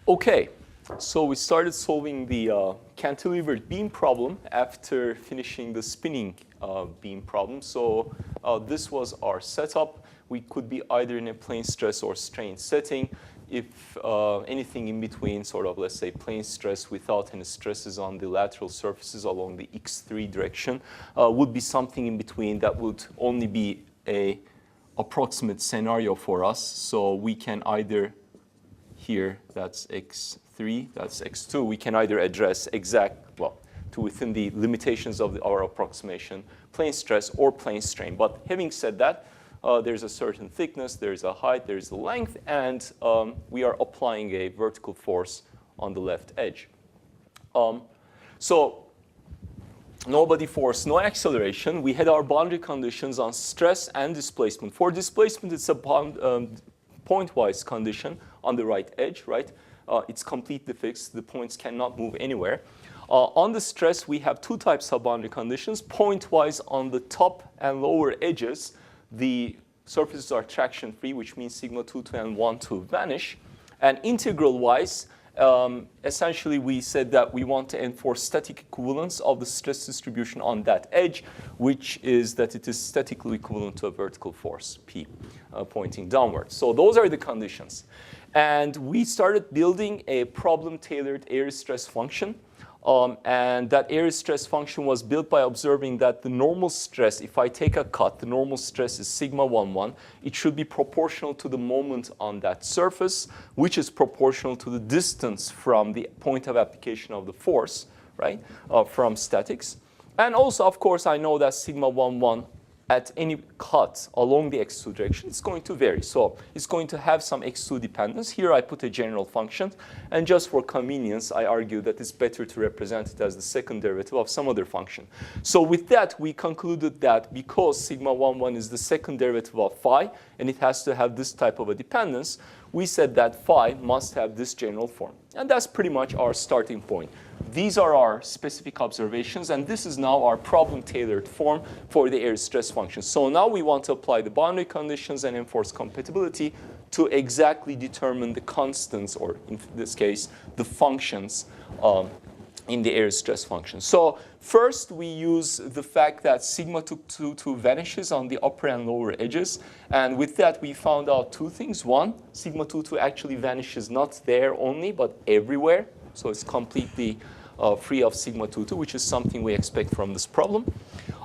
Okay, so we started solving the cantilevered beam problem after finishing the spinning beam problem. So this was our setup. We could be either in a plane stress or strain setting. If anything in between, sort of, let's say, plane stress without any stresses on the lateral surfaces along the x3 direction would be something in between that would only be a approximate scenario for us. So we can either, here, that's x3, that's x2, we can either address exact, well, to within the limitations of our approximation, plane stress or plane strain. But having said that, there's a certain thickness, there's a height, there's a length, and we are applying a vertical force on the left edge. So no body force, no acceleration. We had our boundary conditions on stress and displacement. For displacement, it's a pointwise condition on the right edge, right? It's completely fixed. The points cannot move anywhere. On the stress, we have two types of boundary conditions. Pointwise on the top and lower edges, the surfaces are traction-free, which means sigma 2 and 1 to vanish. And integral-wise, essentially we said that we want to enforce static equivalence of the stress distribution on that edge, which is that it is statically equivalent to a vertical force, P, pointing downward. So those are the conditions. And we started building a problem-tailored area stress function. And that area stress function was built by observing that the normal stress, if I take a cut, the normal stress is sigma 1,1. It should be proportional to the moment on that surface, which is proportional to the distance from the point of application of the force, right, from statics. And also, of course, I know that sigma 1,1 at any cut along the x2 direction, it's going to vary. So it's going to have some x2 dependence. Here I put a general function. And just for convenience, I argue that it's better to represent it as the second derivative of some other function. So with that, we concluded that because sigma 1,1 is the second derivative of phi, and it has to have this type of a dependence, we said that phi must have this general form. And that's pretty much our starting point. These are our specific observations, and this is now our problem-tailored form for the area stress function. So now we want to apply the boundary conditions and enforce compatibility to exactly determine the constants, or in this case, the functions in the area stress function. So first, we use the fact that sigma 2 vanishes on the upper and lower edges. And with that, we found out two things. One, sigma 2 actually vanishes not there only, but everywhere. So it's completely free of sigma 2, which is something we expect from this problem.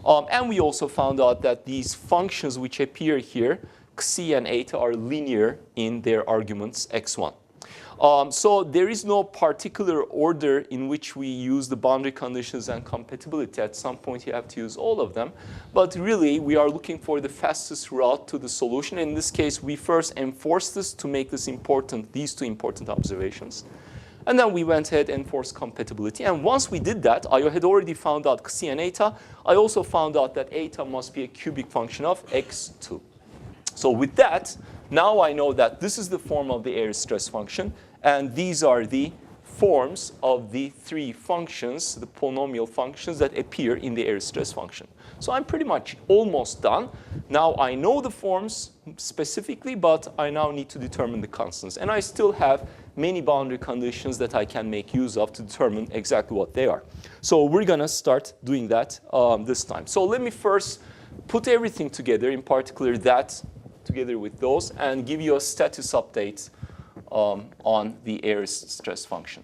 And we also found out that these functions which appear here, xi and eta, are linear in their arguments x1. So there is no particular order in which we use the boundary conditions and compatibility. At some point, you have to use all of them. But really, we are looking for the fastest route to the solution. In this case, we first enforced this to make this important, these two important observations. And then we went ahead and enforced compatibility. And once we did that, I had already found out xi and eta. I also found out that eta must be a cubic function of x2. So with that, now I know that this is the form of the area stress function. And these are the forms of the three functions, the polynomial functions that appear in the area stress function. So I'm pretty much almost done. Now I know the forms specifically, but I now need to determine the constants. And I still have many boundary conditions that I can make use of to determine exactly what they are. So we're going to start doing that this time. So let me first put everything together, in particular that together with those, and give you a status update on the area stress function.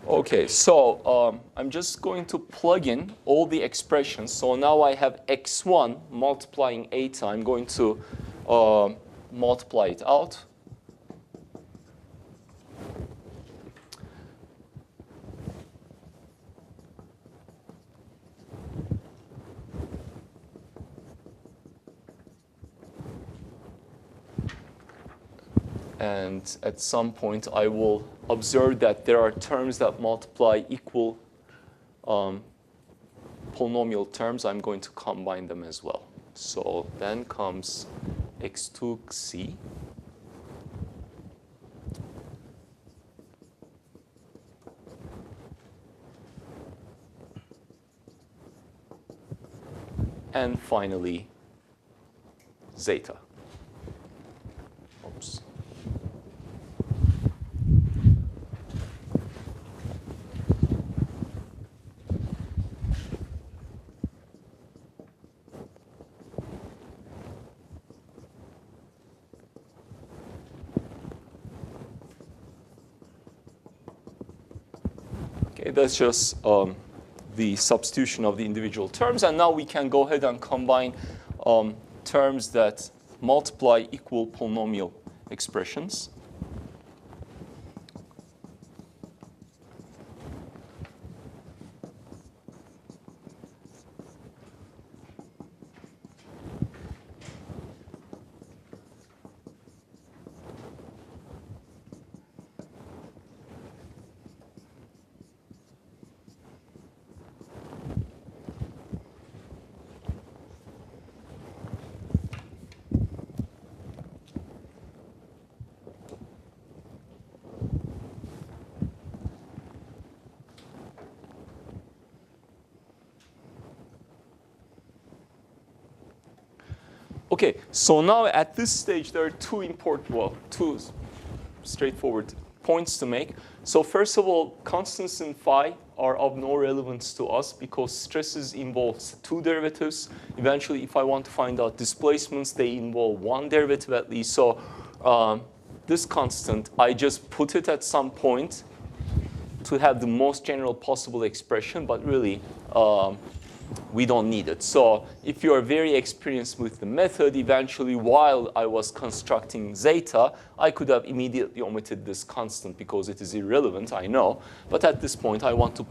Okay, so I'm just going to plug in all the expressions. So now I have x1 multiplying eta. I'm going to multiply it out. And at some point, I will observe that there are terms that multiply equal polynomial terms. I'm going to combine them as well. So then comes x2 xi. And finally, zeta. Oops. Okay, that's just the substitution of the individual terms. And now we can go ahead and combine terms that multiply equal polynomial expressions. Okay, so now at this stage, there are two straightforward points to make. So first of all, constants in phi are of no relevance to us because stresses involves two derivatives. Eventually, if I want to find out displacements, they involve one derivative at least. So this constant, I just put it at some point to have the most general possible expression, but really, we don't need it. So if you are very experienced with the method, eventually while I was constructing zeta, I could have immediately omitted this constant because it is irrelevant, I know. But at this point, I want to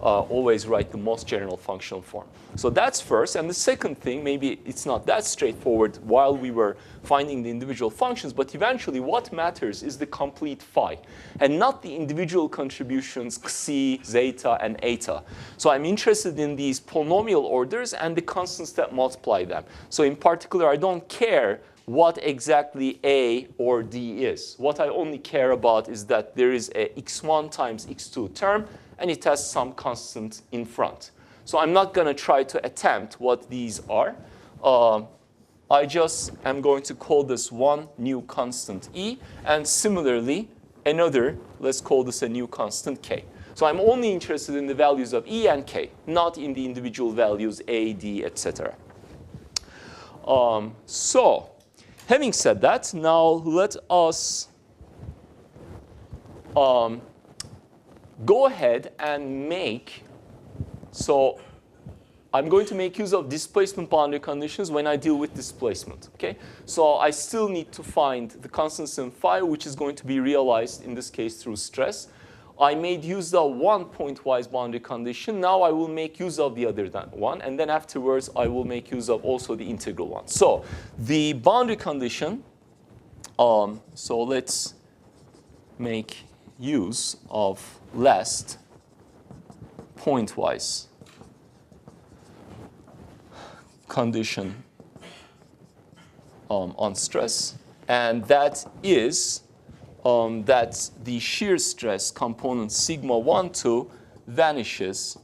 always write the most general functional form. So that's first. And the second thing, maybe it's not that straightforward while we were finding the individual functions, but eventually what matters is the complete phi and not the individual contributions xi, zeta, and eta. So I'm interested in these polynomial orders and the constants that multiply them. So in particular, I don't care what exactly A or D is. What I only care about is that there is a x1 times x2 term, and it has some constant in front. So I'm not going to try to attempt what these are. I just am going to call this one new constant E, and similarly, another, let's call this a new constant K. So I'm only interested in the values of E and K, not in the individual values A, D, etc. So having said that, now let us go ahead and make, so I'm going to make use of displacement boundary conditions when I deal with displacement, okay? So I still need to find the constants in phi, which is going to be realized in this case through stress. I made use of one pointwise boundary condition. Now I will make use of the other one, and then afterwards I will make use of also the integral one. So the boundary condition, so let's make use of last pointwise condition on stress, and that is that the shear stress component sigma 1, 2 vanishes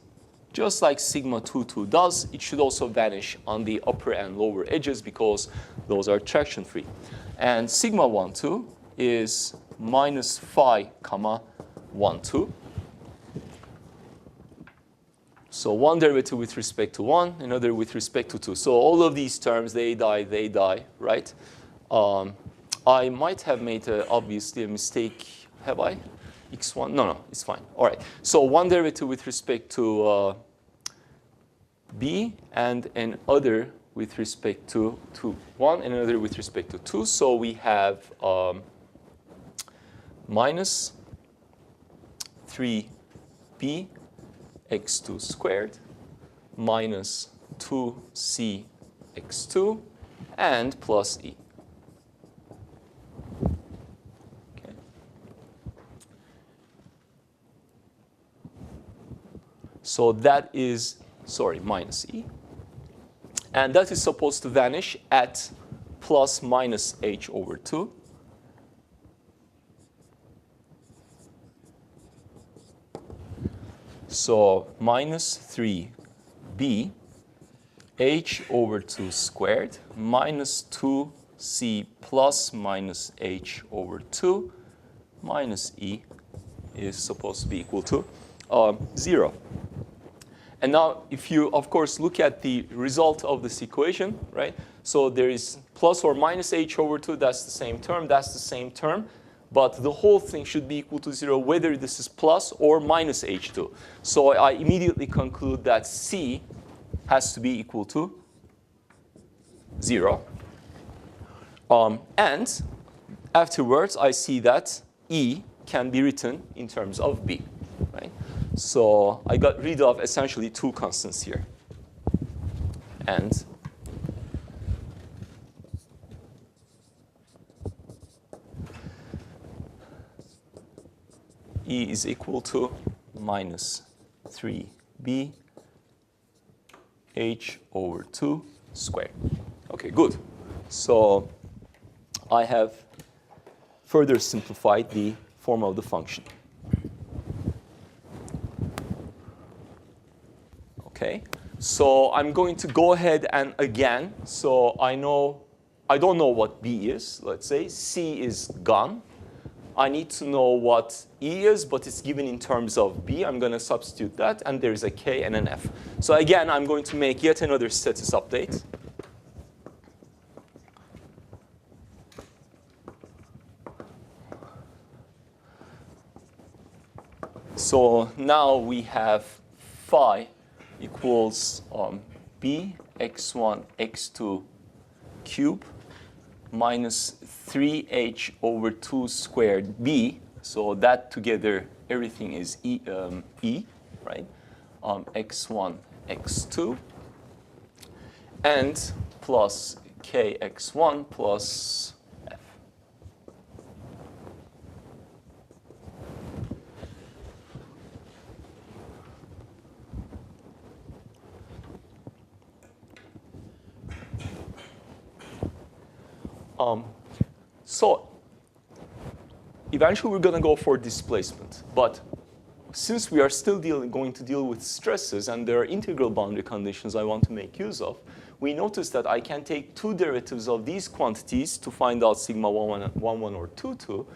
just like sigma 2, 2 does. It should also vanish on the upper and lower edges because those are traction free. And sigma 1, 2 is minus phi comma 1, 2. So one derivative with respect to 1, another with respect to 2. So all of these terms, they die, right? I might have made, obviously, a mistake. Have I? x1? No, it's fine. All right. So one derivative with respect to b, and another with respect to 1, and another with respect to 2. So we have minus 3b x2 squared minus 2c x2 and plus e. Okay. So that is, minus e. And that is supposed to vanish at plus minus h over 2. So minus 3b h over 2 squared minus 2c plus minus h over 2 minus e is supposed to be equal to 0. And now, if you, of course, look at the result of this equation, right? So there is plus or minus h over 2, that's the same term, that's the same term. But the whole thing should be equal to 0, whether this is plus or minus h2. So I immediately conclude that c has to be equal to 0. And afterwards, I see that e can be written in terms of b, right? So I got rid of essentially two constants here. And e is equal to minus 3b h over 2 squared. Okay, good. So I have further simplified the form of the function. Okay, so I'm going to go ahead and again, so I don't know what b is, let's say. C is gone. I need to know what e is, but it's given in terms of b. I'm going to substitute that, and there's a k and an f. So again, I'm going to make yet another status update. So now we have phi equals b x1 x2 cube minus 3h over 2 squared b. So that together, everything is e, right? X1, x2, and plus kx1 plus f. So eventually we're going to go for displacement. But since we are still going to deal with stresses and there are integral boundary conditions I want to make use of, we notice that I can take two derivatives of these quantities to find out sigma 1, 1 or 2, 2.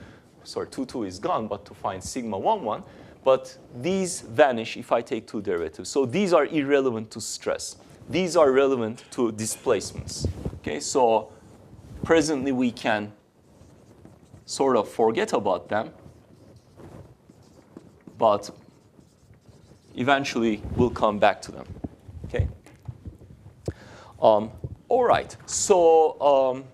Sorry, 2, 2 is gone, but to find sigma 1, 1. But these vanish if I take two derivatives. So these are irrelevant to stress. These are relevant to displacements. Okay, so presently we can sort of forget about them, but eventually we'll come back to them. Okay. All right. So,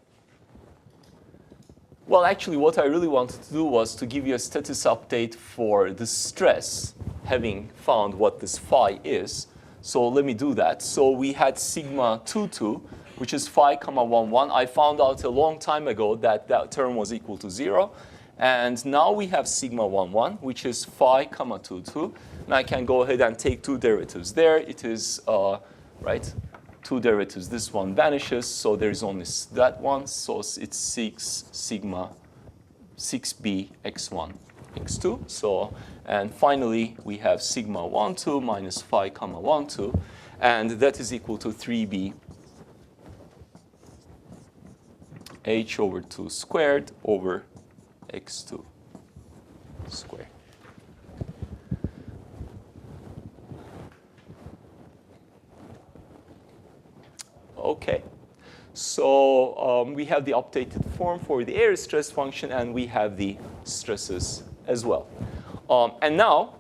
well, actually, what I really wanted to do was to give you a status update for the stress, having found what this phi is. So let me do that. So we had sigma 2, 2. Which is phi comma 1, 1. I found out a long time ago that that term was equal to 0. And now we have sigma 1, 1, which is phi comma 2, 2. And I can go ahead and take two derivatives there. It is, right, two derivatives. This one vanishes, so there's only that one. So it's 6 sigma 6b x1 x2. So, and finally, we have sigma 1, 2 minus phi comma 1, 2. And that is equal to 3b h over 2 squared over x2 squared. Okay, so we have the updated form for the area stress function, and we have the stresses as well. And now,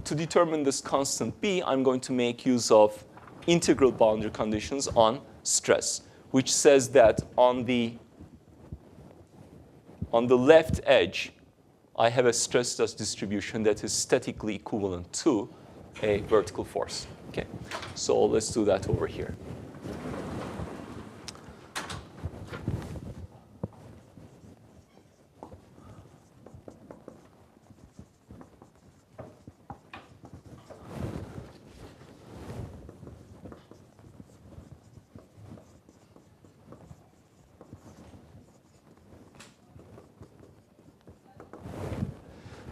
to determine this constant b, I'm going to make use of integral boundary conditions on stress, which says that on the left edge, I have a stress distribution that is statically equivalent to a vertical force. Okay, so let's do that over here.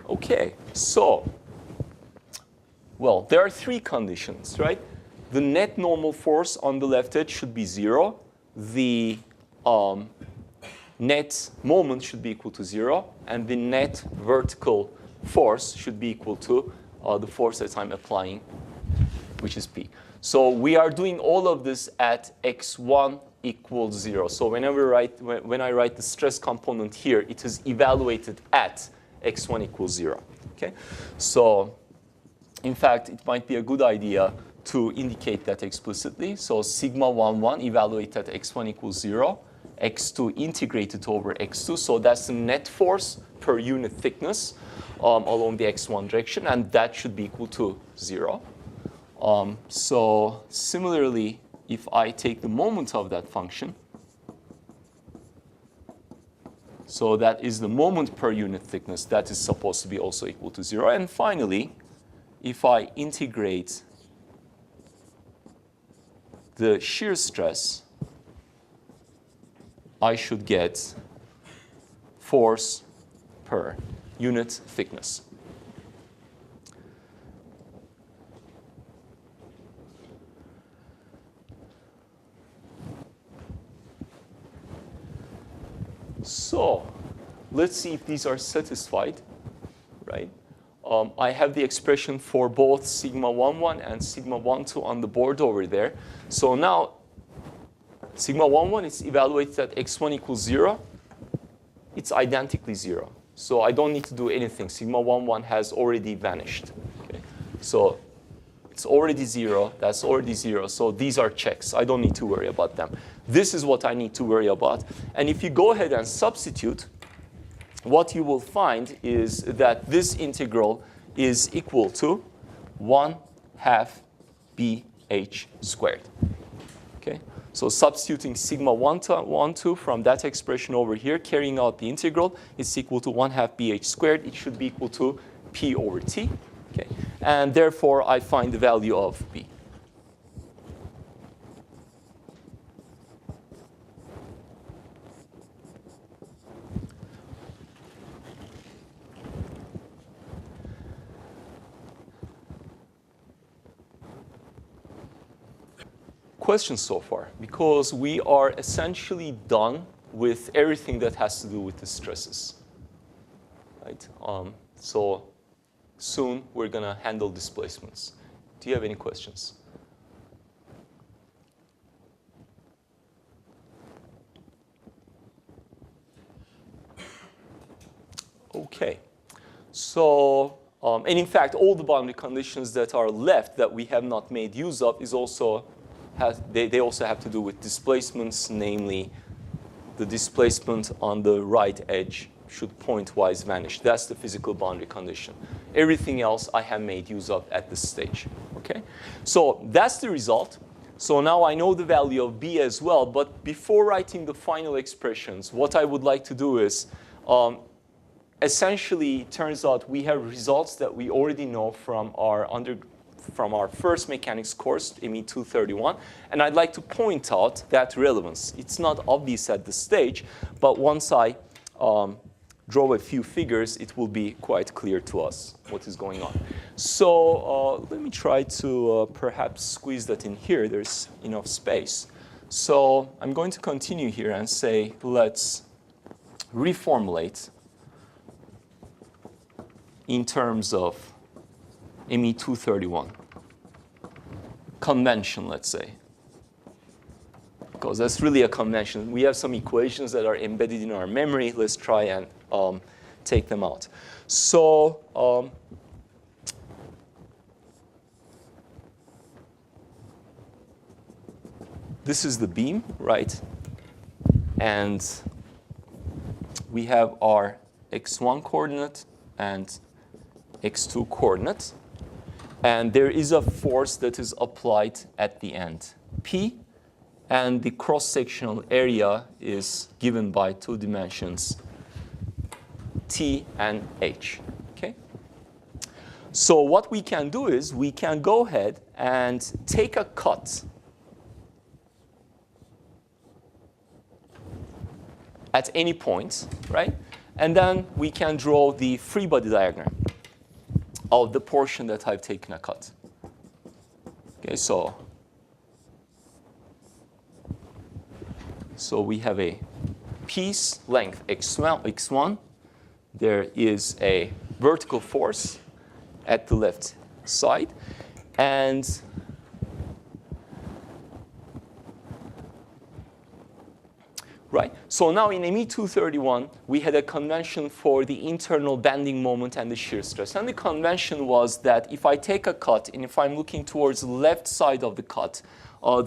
Okay, so, well, there are three conditions, right? the net normal force on the left edge should be 0. The net moment should be equal to 0. And the net vertical force should be equal to the force that I'm applying, which is P. So we are doing all of this at x1 equals 0. So when I write the stress component here, it is evaluated at x1 equals 0. Okay? So in fact, it might be a good idea to indicate that explicitly. So sigma 1 evaluate at x1 equals 0, x2 integrated over x2. So that's the net force per unit thickness along the x1 direction, and that should be equal to 0. So similarly, if I take the moment of that function, so that is the moment per unit thickness, that is supposed to be also equal to 0. And finally, if I integrate the shear stress, I should get force per unit thickness. So let's see if these are satisfied, right? I have the expression for both sigma 11 and sigma 12 on the board over there. So now sigma 11 is evaluated at x1 equals 0. It's identically 0. So I don't need to do anything. Sigma 11 has already vanished. Okay? So it's already 0. That's already 0. So these are checks. I don't need to worry about them. This is what I need to worry about. And if you go ahead and substitute, what you will find is that this integral is equal to 1/2 bh squared. Okay? So substituting sigma 12 from that expression over here, carrying out the integral, is equal to 1/2 bh squared. It should be equal to p over t. Okay? And therefore, I find the value of b. Questions so far? Because we are essentially done with everything that has to do with the stresses. Right? So soon we're going to handle displacements. Do you have any questions? Okay. So, and in fact, all the boundary conditions that are left that we have not made use of is also they also have to do with displacements, namely the displacement on the right edge should pointwise vanish. That's the physical boundary condition. Everything else I have made use of at this stage. Okay? So that's the result. So now I know the value of b as well, but before writing the final expressions, what I would like to do is, essentially, it turns out we have results that we already know from our first mechanics course, ME 231, and I'd like to point out that relevance. It's not obvious at this stage, but once I draw a few figures, it will be quite clear to us what is going on. So let me try to perhaps squeeze that in here. There's enough space. So I'm going to continue here and say, let's reformulate in terms of ME 231. Convention, let's say. Because that's really a convention. We have some equations that are embedded in our memory. Let's try and take them out. So this is the beam, right? And we have our x1 coordinate and x2 coordinate. And there is a force that is applied at the end, P, and the cross-sectional area is given by two dimensions, T and H. Okay? So what we can do is we can go ahead and take a cut at any point, right? And then we can draw the free body diagram of the portion that I've taken a cut. Okay, so So we have a piece length x1. There is a vertical force at the left side. And right. So now in ME 231, we had a convention for the internal bending moment and the shear stress. And the convention was that if I take a cut and if I'm looking towards the left side of the cut,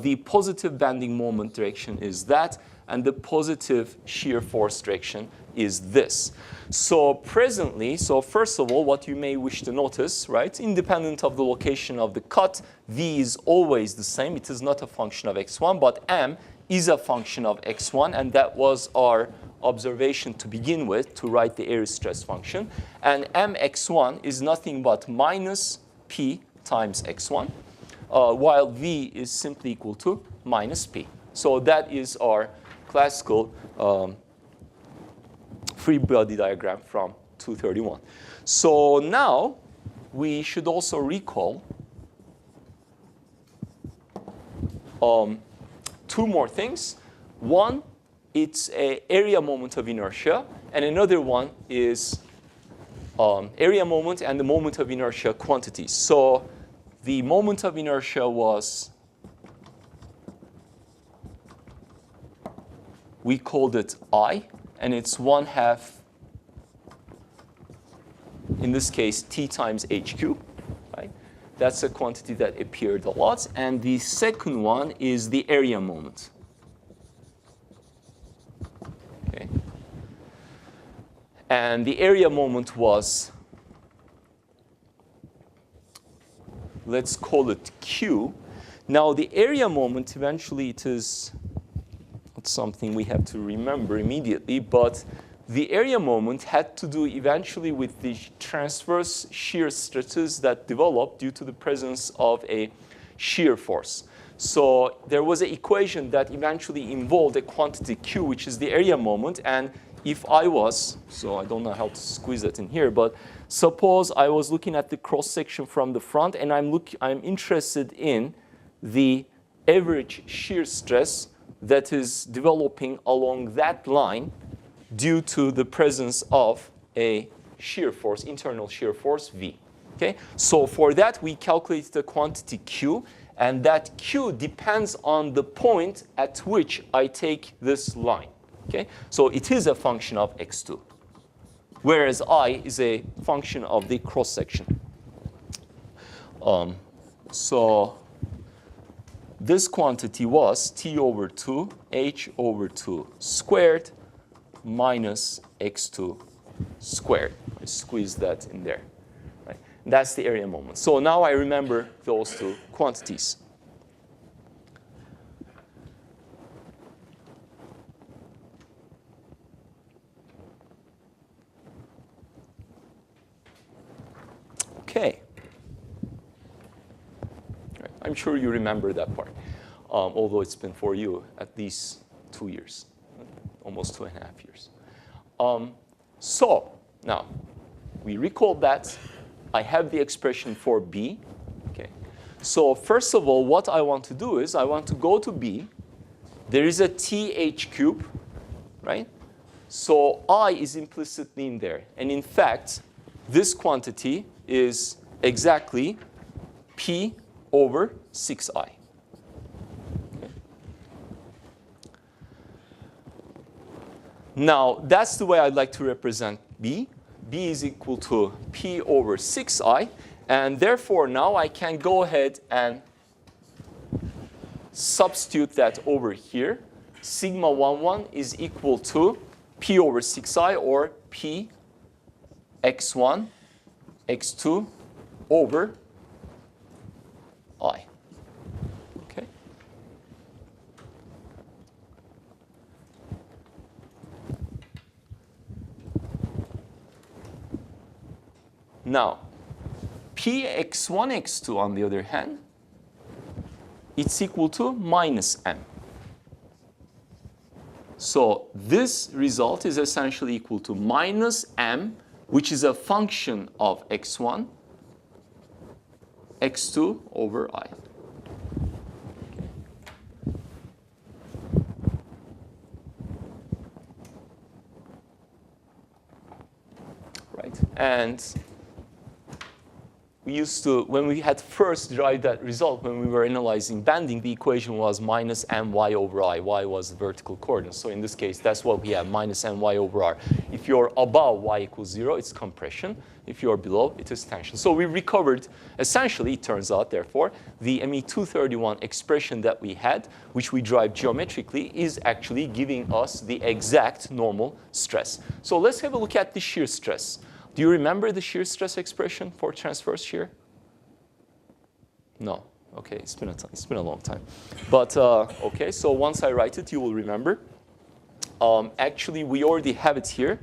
the positive bending moment direction is that, and the positive shear force direction is this. So presently, so first of all, what you may wish to notice, right, independent of the location of the cut, V is always the same. It is not a function of x1, but M is a function of x1, and that was our observation to begin with, to write the area stress function. And mx1 is nothing but minus p times x1, while v is simply equal to minus p. So that is our classical free body diagram from 231. So now we should also recall two more things. One, it's an area moment of inertia, and another one is area moment and the moment of inertia quantities. So the moment of inertia was, we called it I, and it's 1/2, in this case, T times H cubed, right? That's a quantity that appeared a lot. And the second one is the area moment. Okay. And the area moment was, let's call it Q. Now, the area moment, eventually it is not something we have to remember immediately, but the area moment had to do eventually with the transverse shear stresses that developed due to the presence of a shear force. So there was an equation that eventually involved a quantity Q, which is the area moment. And if I was, so I don't know how to squeeze that in here, but suppose I was looking at the cross section from the front, and I'm interested in the average shear stress that is developing along that line due to the presence of a shear force, internal shear force, V. Okay? So for that, we calculate the quantity Q, and that Q depends on the point at which I take this line. Okay? So it is a function of x2, whereas I is a function of the cross-section. So this quantity was T over 2, H over 2 squared, minus x2 squared. I squeeze that in there. Right? That's the area moment. So now I remember those two quantities. Okay. Right. I'm sure you remember that part, although it's been for you at least 2 years. Almost 2.5 years. So now we recall that. I have the expression for B. Okay. So first of all, what I want to do is I want to go to B. There is a TH cube, right? So I is implicitly in there. And in fact, this quantity is exactly P over 6I. Now, that's the way I'd like to represent B. B is equal to P over 6I. And therefore, now I can go ahead and substitute that over here. Sigma 11 is equal to P over 6I, or P x1, x2 over I. Okay? Now, Px1, x2, on the other hand, it's equal to minus m. So this result is essentially equal to minus m, which is a function of x1, x2 over I. And we used to, when we had first derived that result, when we were analyzing banding, the equation was minus my over I. Y was the vertical coordinate. So in this case, that's what we have, minus my over r. If you're above y equals 0, it's compression. If you're below, it is tension. So we recovered, essentially, it turns out, therefore, the ME231 expression that we had, which we derived geometrically, is actually giving us the exact normal stress. So let's have a look at the shear stress. Do you remember the shear stress expression for transverse shear? No. OK, it's been a long time. But OK, so once I write it, you will remember. Actually, we already have it here.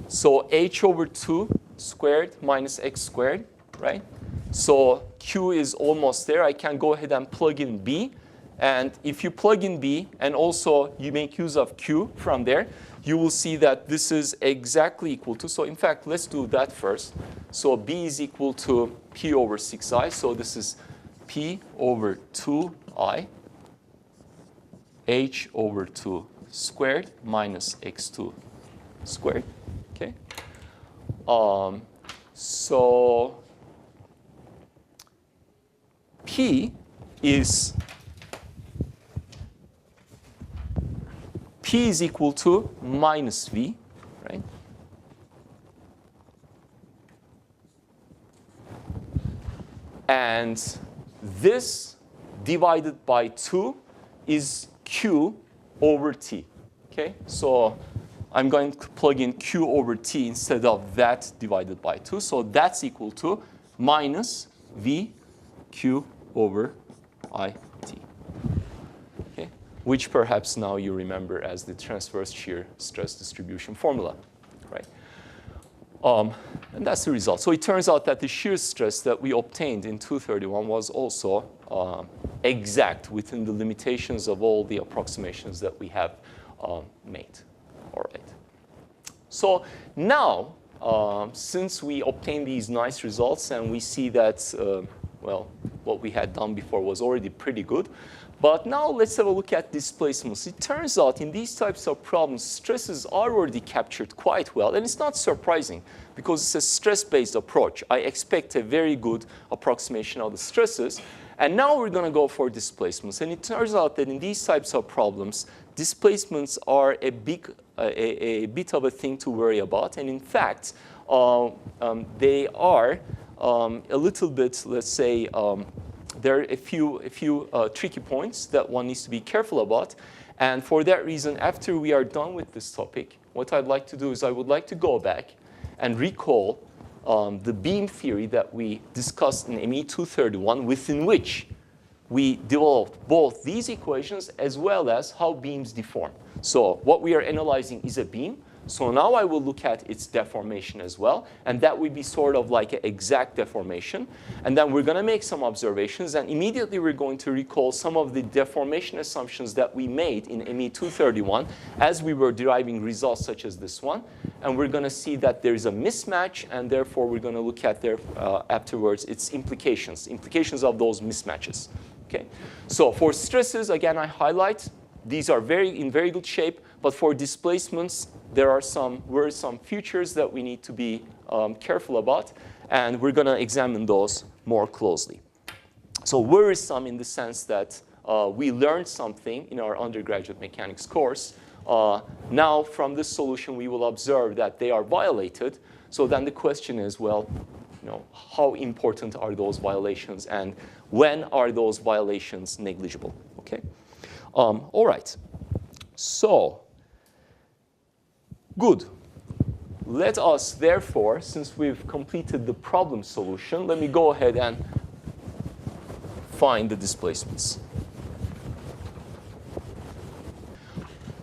So h over 2 squared minus x squared, right? So q is almost there. I can go ahead and plug in b. And if you plug in b, and also you make use of q from there, you will see that this is exactly equal to, so in fact, let's do that first. So b is equal to p over 6i. So this is p over 2i h over 2 squared minus x2 squared. Okay. So p is equal to minus v, right? And this divided by 2 is q over t. Okay, so I'm going to plug in q over t instead of that divided by 2. So that's equal to minus v q over I t. Okay, which perhaps now you remember as the transverse shear stress distribution formula, right? And that's the result. So it turns out that the shear stress that we obtained in 231 was also exact within the limitations of all the approximations that we have made. All right. So now, since we obtained these nice results and we see that, well, what we had done before was already pretty good. But now let's have a look at displacements. It turns out in these types of problems, stresses are already captured quite well. And it's not surprising because it's a stress-based approach. I expect a very good approximation of the stresses. And now we're going to go for displacements. And it turns out that in these types of problems, displacements are a bit of a thing to worry about. And in fact, they are a little bit, let's say, there are a few tricky points that one needs to be careful about. And for that reason, after we are done with this topic, what I'd like to do is I would like to go back and recall the beam theory that we discussed in ME231, within which we developed both these equations as well as how beams deform. So what we are analyzing is a beam. So now I will look at its deformation as well. And that would be sort of like an exact deformation. And then we're going to make some observations. And immediately we're going to recall some of the deformation assumptions that we made in ME231 as we were deriving results such as this one. And we're going to see that there is a mismatch. And therefore, we're going to look at afterwards its implications of those mismatches. Okay. So for stresses, again, I highlight these are in very good shape. But for displacements, there are some features that we need to be careful about. And we're going to examine those more closely. So worrisome in the sense that we learned something in our undergraduate mechanics course. Now, from this solution, we will observe that they are violated. So then the question is, well, how important are those violations? And when are those violations negligible? Okay. All right. So, good. Let us, therefore, since we've completed the problem solution, let me go ahead and find the displacements.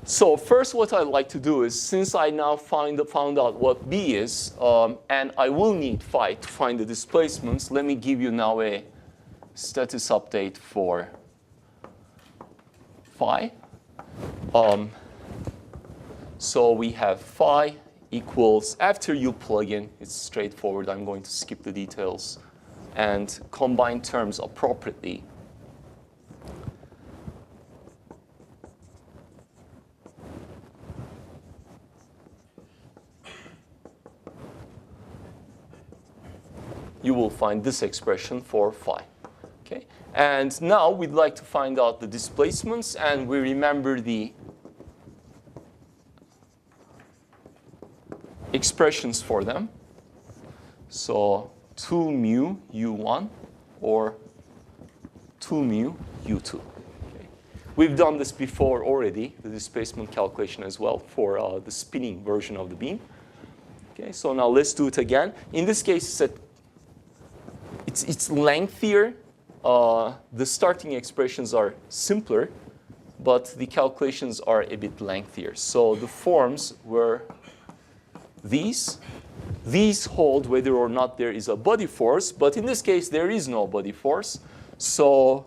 So first, what I'd like to do is, since I now found out what B is, and I will need phi to find the displacements, let me give you now a status update for phi. So we have phi equals, after you plug in, it's straightforward. I'm going to skip the details and combine terms appropriately. you will find this expression for phi. Okay? And now we'd like to find out the displacements, and we remember the expressions for them. So 2 mu u1 or 2 mu u2. Okay. We've done this before already, the displacement calculation as well for the spinning version of the beam. Okay, so now let's do it again. In this case, it's lengthier. The starting expressions are simpler, but the calculations are a bit lengthier. So the forms were these. These hold whether or not there is a body force, but in this case, there is no body force. So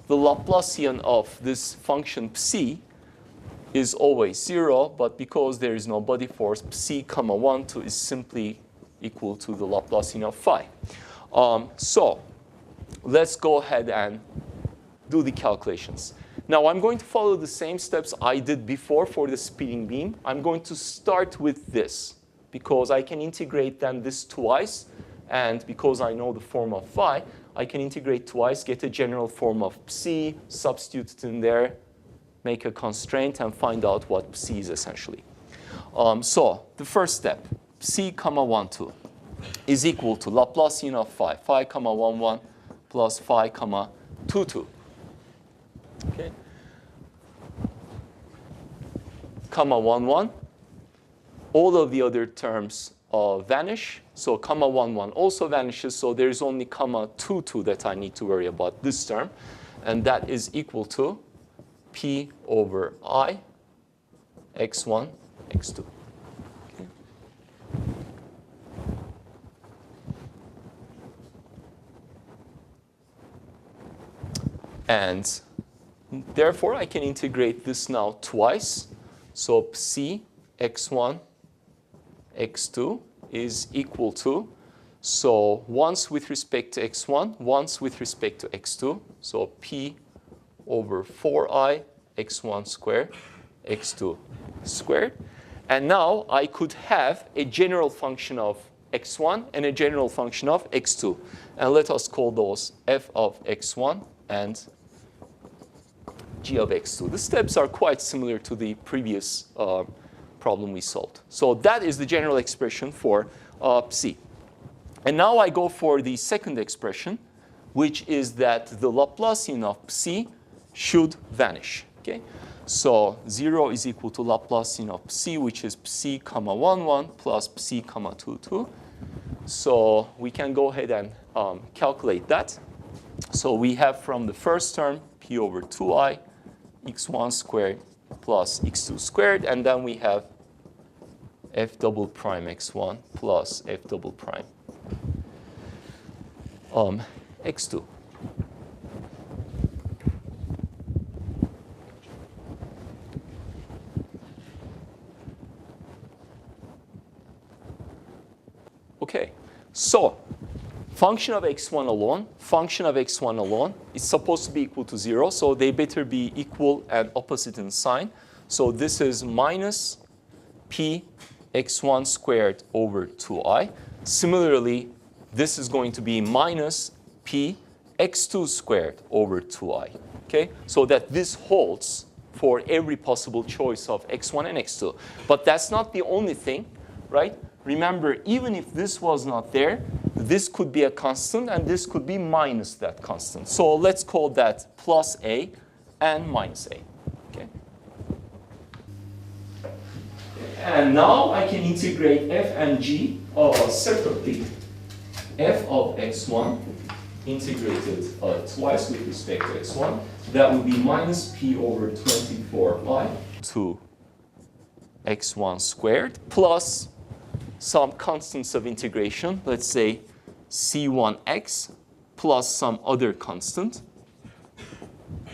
the Laplacian of this function psi is always 0, but because there is no body force, psi comma 1, 2 is simply equal to the Laplacian of phi. So let's go ahead and do the calculations. Now, I'm going to follow the same steps I did before for the spinning beam. I'm going to start with this because I can integrate then this twice. And because I know the form of phi, I can integrate twice, get a general form of psi, substitute it in there, make a constraint, and find out what psi is essentially. So the first step, psi comma 1, 2 is equal to Laplacian of phi, phi comma 1, 1 plus phi comma 2, 2. Okay. Comma 1, 1. All of the other terms vanish. So comma 1, 1 also vanishes. So there's only comma 2, 2 that I need to worry about this term. And that is equal to P over I, x1, x2. Okay. And therefore, I can integrate this now twice. So psi x1, x2 is equal to, so once with respect to x1, once with respect to x2. So P over 4i x1 squared, x2 squared. And now I could have a general function of x1 and a general function of x2. And let us call those f of x1 and g of x2. The steps are quite similar to the previous problem we solved. So that is the general expression for psi. And now I go for the second expression, which is that the Laplacian of psi should vanish. Okay? So 0 is equal to Laplacian of psi, which is psi comma 1, 1 plus psi comma 2, 2. So we can go ahead and calculate that. So we have from the first term P over 2i x1 squared plus x2 squared, and then we have f double prime x1 plus f double prime x2. Okay, so function of x1 alone is supposed to be equal to 0, so they better be equal and opposite in sign. So this is minus p x1 squared over 2i. Similarly, this is going to be minus p x2 squared over 2i. Okay, so that this holds for every possible choice of x1 and x2. But that's not the only thing, right? Remember, even if this was not there, this could be a constant, and this could be minus that constant. So let's call that plus a and minus a. Okay? And now I can integrate f and g separately. F of x1 integrated twice with respect to x1. That would be minus p over 24i to x1 squared plus some constants of integration, let's say c1x plus some other constant.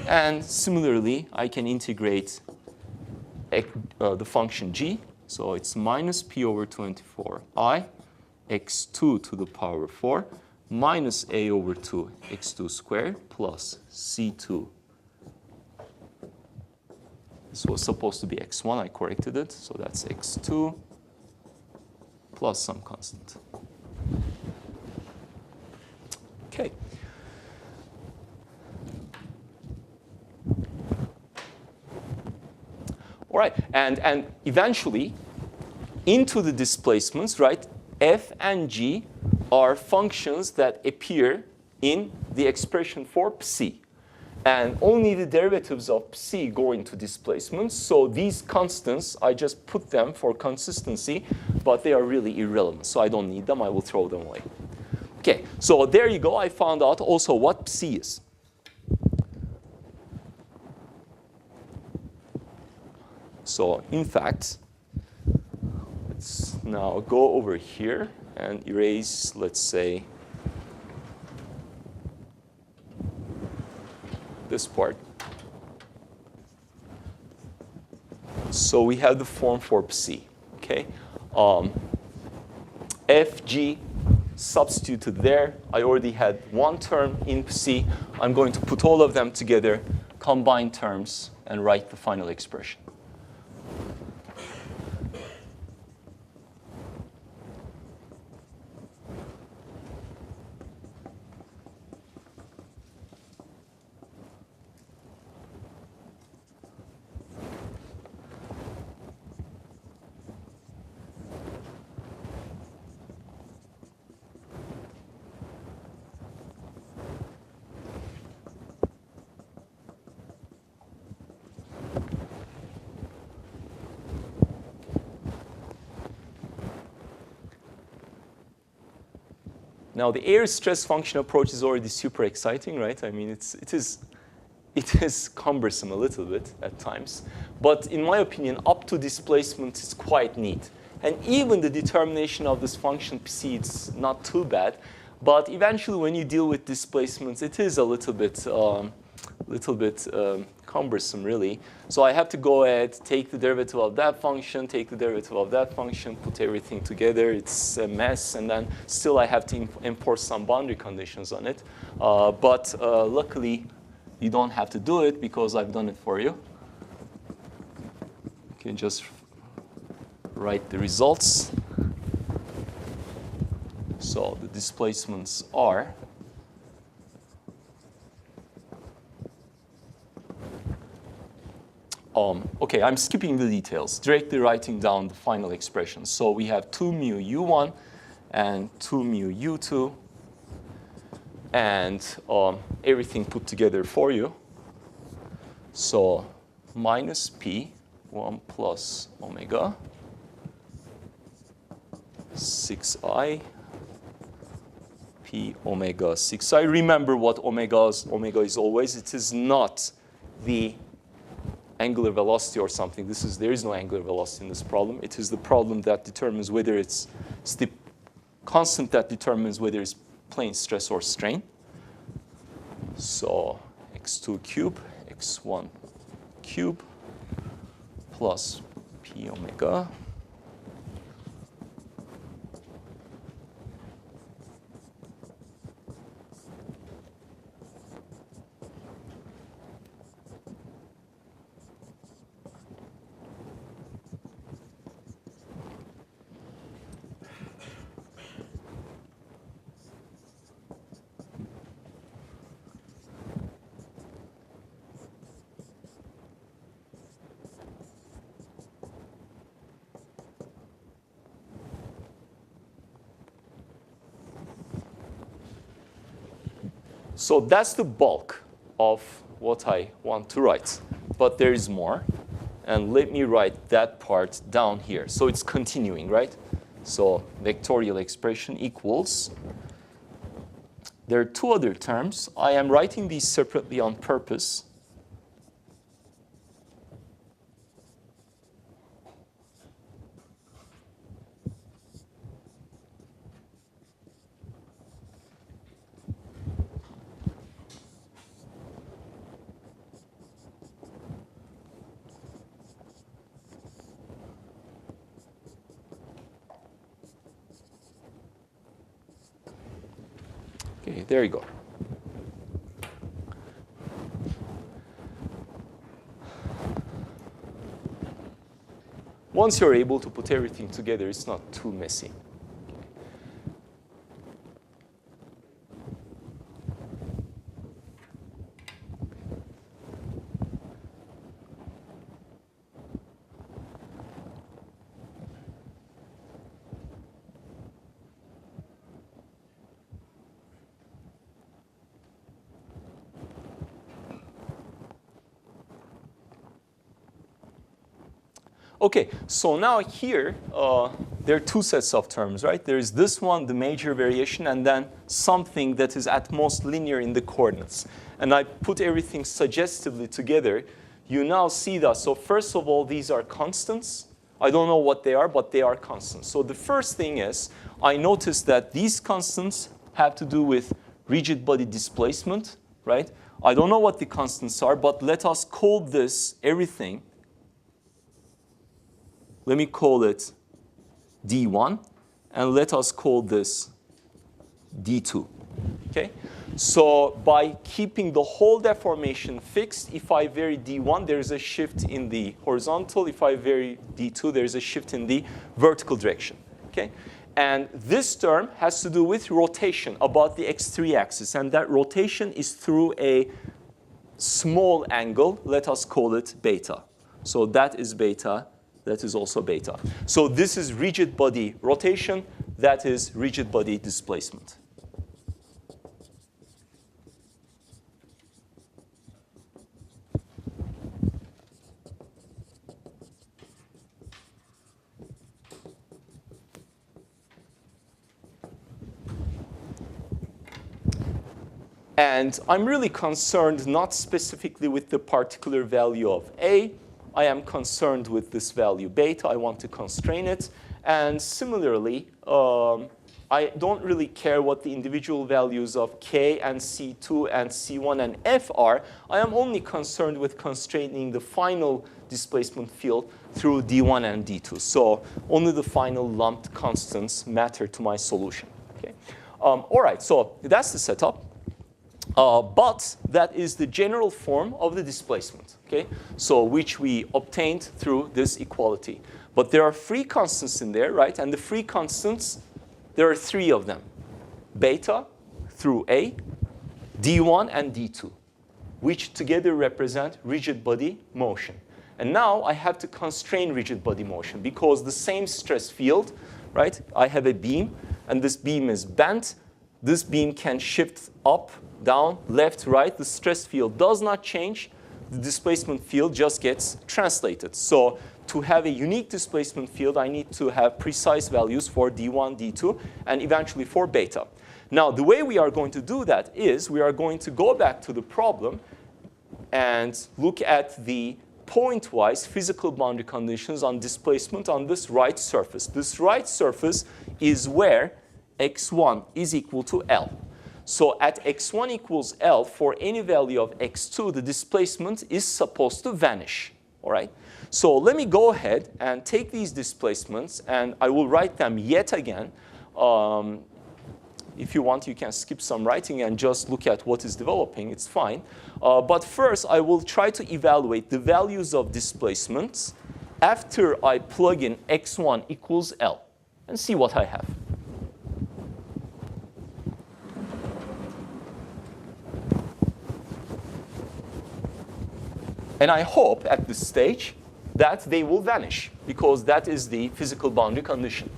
And similarly, I can integrate the function g. So it's minus p over 24i x2 to the power 4 minus a over 2 x2 squared plus c2. This was supposed to be x1. I corrected it. So that's x2 plus some constant. Okay. All right, and eventually, into the displacements, right, f and g are functions that appear in the expression for psi. And only the derivatives of psi go into displacements. So these constants, I just put them for consistency, but they are really irrelevant. So I don't need them. I will throw them away. Okay, so there you go. I found out also what psi is. So in fact, let's now go over here and erase, let's say, this part. So we have the form for psi, okay? Fg substituted there. I already had one term in psi. I'm going to put all of them together, combine terms, and write the final expression. Now, the air stress function approach is already super exciting, right? I mean, it is cumbersome a little bit at times. But in my opinion, up to displacement is quite neat. And even the determination of this function psi is not too bad. But eventually, when you deal with displacements, it is a little bit cumbersome, really. So I have to go ahead, take the derivative of that function, take the derivative of that function, put everything together. It's a mess. And then still, I have to import some boundary conditions on it. But luckily, you don't have to do it because I've done it for you. You can just write the results. So the displacements are okay, I'm skipping the details, directly writing down the final expression. So we have 2 mu u1 and 2 mu u2, and everything put together for you. So minus p, 1 plus omega, 6i, p omega 6i. Remember what omega is always. It is not the angular velocity or something. There is no angular velocity in this problem. It is the problem that determines whether it's the constant that determines whether it's plane stress or strain. So x2 cube, x1 cube plus p omega So that's the bulk of what I want to write. But there is more. And let me write that part down here. So it's continuing, right? So vectorial expression equals. There are two other terms. I am writing these separately on purpose. Okay, there you go. Once you're able to put everything together, it's not too messy. Okay, so now here, there are two sets of terms, right? There is this one, the major variation, and then something that is at most linear in the coordinates. And I put everything suggestively together. You now see that. So first of all, these are constants. I don't know what they are, but they are constants. So the first thing is, I noticed that these constants have to do with rigid body displacement, right? I don't know what the constants are, but let us call this everything. Let me call it D1, and let us call this D2, okay? So by keeping the whole deformation fixed, if I vary D1, there's a shift in the horizontal. If I vary D2, there's a shift in the vertical direction, okay? And this term has to do with rotation about the x3 axis, and that rotation is through a small angle. Let us call it beta. So that is beta. That is also beta. So this is rigid body rotation. That is rigid body displacement. And I'm really concerned not specifically with the particular value of A. I am concerned with this value beta. I want to constrain it. And similarly, I don't really care what the individual values of K and C2 and C1 and F are. I am only concerned with constraining the final displacement field through D1 and D2. So only the final lumped constants matter to my solution. Okay? All right, so that's the setup. But that is the general form of the displacement, okay? So which we obtained through this equality. But there are free constants in there, right? And the free constants, there are three of them. Beta through A, D1 and D2, which together represent rigid body motion. And now I have to constrain rigid body motion because the same stress field, right? I have a beam, and this beam is bent. This beam can shift up, down, left, right. The stress field does not change. The displacement field just gets translated. So to have a unique displacement field, I need to have precise values for D1, D2, and eventually for beta. Now, the way we are going to do that is we are going to go back to the problem and look at the point-wise physical boundary conditions on displacement on this right surface. This right surface is where x1 is equal to L. So at x1 equals L, for any value of x2, the displacement is supposed to vanish. All right? So let me go ahead and take these displacements, and I will write them yet again. If you want, you can skip some writing and just look at what is developing. It's fine. But first, I will try to evaluate the values of displacements after I plug in x1 equals L and see what I have. And I hope at this stage that they will vanish, because that is the physical boundary condition.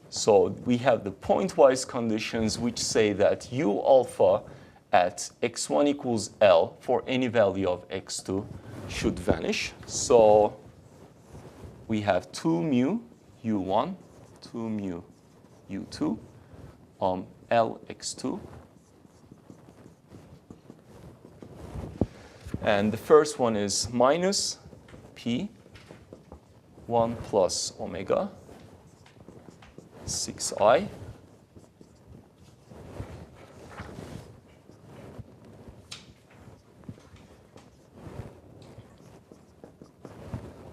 So we have the pointwise conditions which say that U alpha at x1 equals L for any value of x2 should vanish. So we have 2 mu U1, 2 mu U2, L x2. And the first one is minus P 1 plus omega 6I.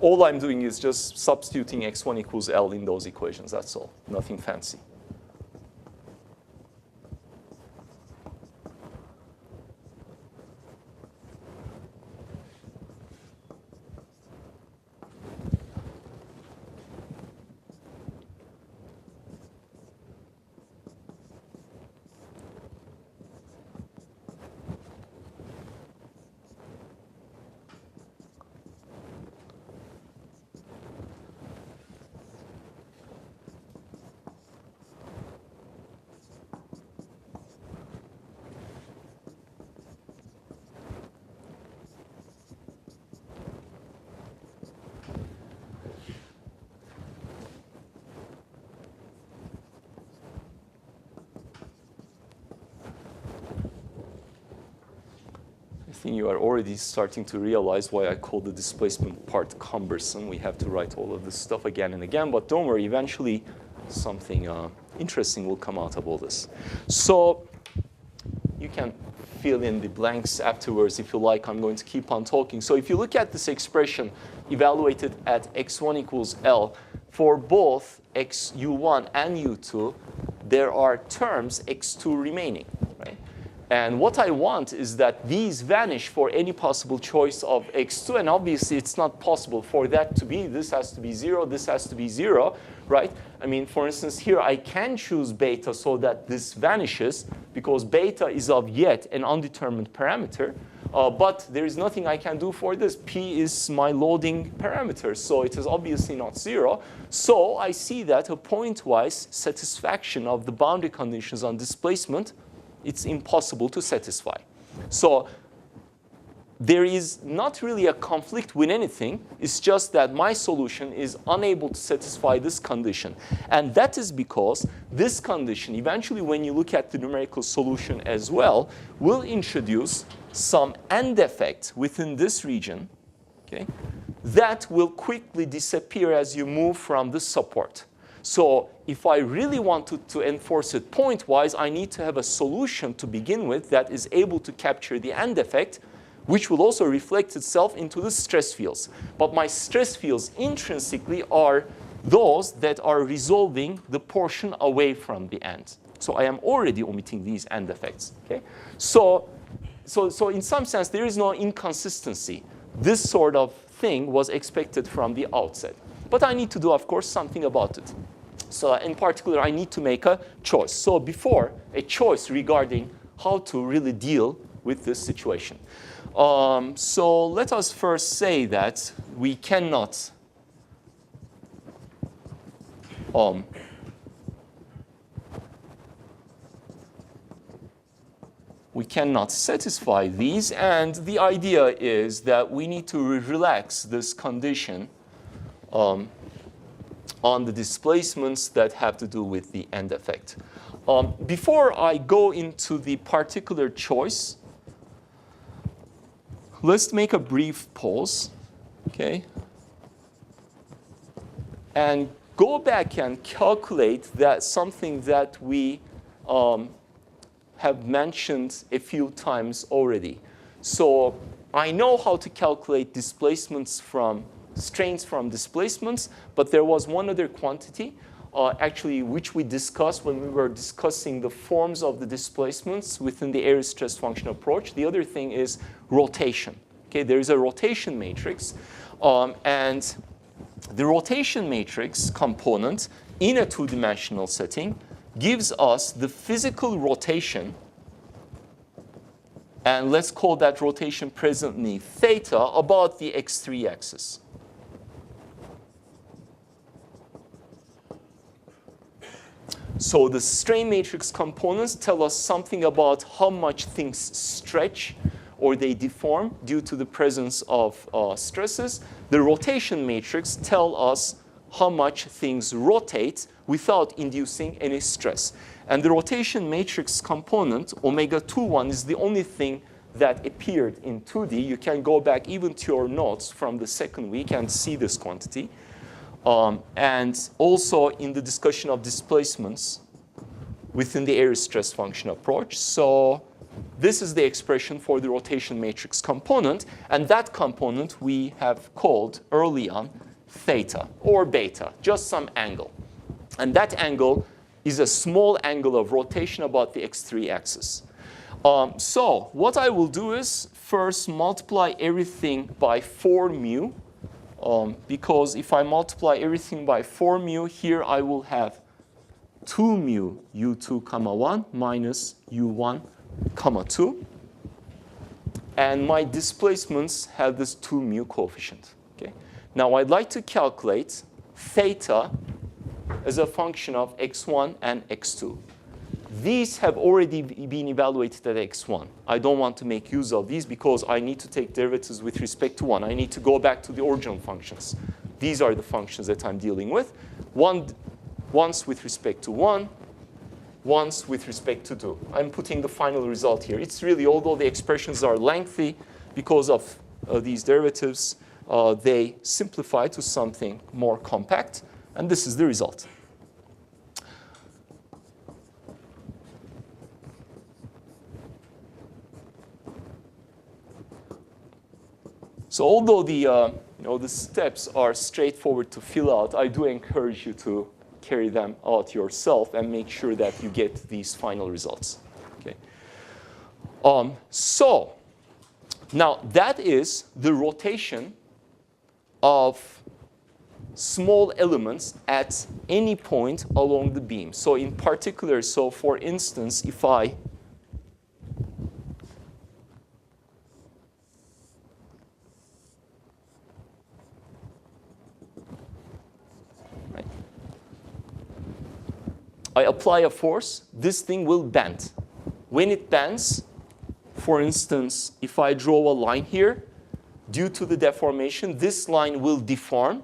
All I'm doing is just substituting x1 equals L in those equations. That's all. Nothing fancy. think you are already starting to realize why I call the displacement part cumbersome. We have to write all of this stuff again and again, but don't worry, eventually something interesting will come out of all this. So you can fill in the blanks afterwards if you like. I'm going to keep on talking. So if you look at this expression evaluated at x1 equals L, for both u1 and u2, there are terms x2 remaining, right? And what I want is that these vanish for any possible choice of x2. And obviously, it's not possible for that to be. This has to be 0. This has to be 0, right? I mean, for instance, here I can choose beta so that this vanishes because beta is of yet an undetermined parameter. But there is nothing I can do for this. P is my loading parameter, so it is obviously not 0. So I see that a pointwise satisfaction of the boundary conditions on displacement, it's impossible to satisfy. So there is not really a conflict with anything. It's just that my solution is unable to satisfy this condition. And that is because this condition, eventually when you look at the numerical solution as well, will introduce some end effect within this region, okay, that will quickly disappear as you move from the support. So if I really wanted to enforce it pointwise, I need to have a solution to begin with that is able to capture the end effect, which will also reflect itself into the stress fields. But my stress fields intrinsically are those that are resolving the portion away from the end. So I am already omitting these end effects. Okay? So in some sense, there is no inconsistency. This sort of thing was expected from the outset. But I need to do, of course, something about it. So in particular, I need to make a choice. So before, a choice regarding how to really deal with this situation. So let us first say that we cannot satisfy these, and the idea is that we need to relax this condition on the displacements that have to do with the end effect. Before I go into the particular choice, let's make a brief pause, okay? And go back and calculate that something that we have mentioned a few times already. So I know how to calculate displacements from strains from displacements, but there was one other quantity actually which we discussed when we were discussing the forms of the displacements within the area stress function approach. The other thing is rotation. Okay, there is a rotation matrix, and the rotation matrix component in a two-dimensional setting gives us the physical rotation, and let's call that rotation presently theta, about the x3 axis. So the strain matrix components tell us something about how much things stretch or they deform due to the presence of stresses. The rotation matrix tell us how much things rotate without inducing any stress. And the rotation matrix component, omega 2,1, is the only thing that appeared in 2D. You can go back even to your notes from the second week and see this quantity. And also in the discussion of displacements within the area stress function approach. So this is the expression for the rotation matrix component. And that component we have called early on theta or beta, just some angle. And that angle is a small angle of rotation about the x3 axis. So what I will do is first multiply everything by 4 mu. Because if I multiply everything by 4 mu, here I will have 2 mu u2 comma 1 minus u1 comma 2. And my displacements have this 2 mu coefficient. Okay? Now I'd like to calculate theta as a function of x1 and x2. These have already been evaluated at x1. I don't want to make use of these because I need to take derivatives with respect to 1. I need to go back to the original functions. These are the functions that I'm dealing with. Once with respect to 1, once with respect to 2. I'm putting the final result here. It's really, although the expressions are lengthy, because of these derivatives, they simplify to something more compact, and this is the result. So although the steps are straightforward to fill out, I do encourage you to carry them out yourself and make sure that you get these final results. Okay. So now that is the rotation of small elements at any point along the beam. So in particular, so for instance, if I apply a force, this thing will bend. When it bends, for instance, if I draw a line here, due to the deformation, this line will deform,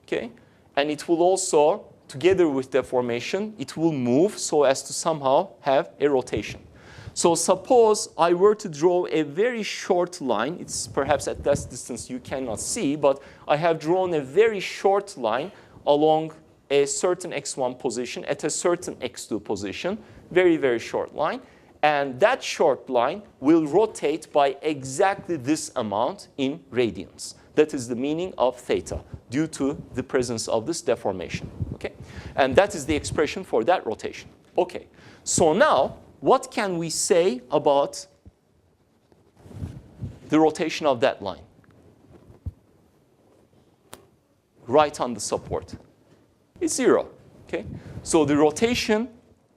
okay? And it will also, together with deformation, it will move so as to somehow have a rotation. So suppose I were to draw a very short line. It's perhaps at that distance you cannot see, but I have drawn a very short line along a certain x1 position at a certain x2 position, very, very short line. And that short line will rotate by exactly this amount in radians. That is the meaning of theta due to the presence of this deformation. Okay? And that is the expression for that rotation. Okay. So now, what can we say about the rotation of that line? Right on the support. It's 0. Okay? So the rotation,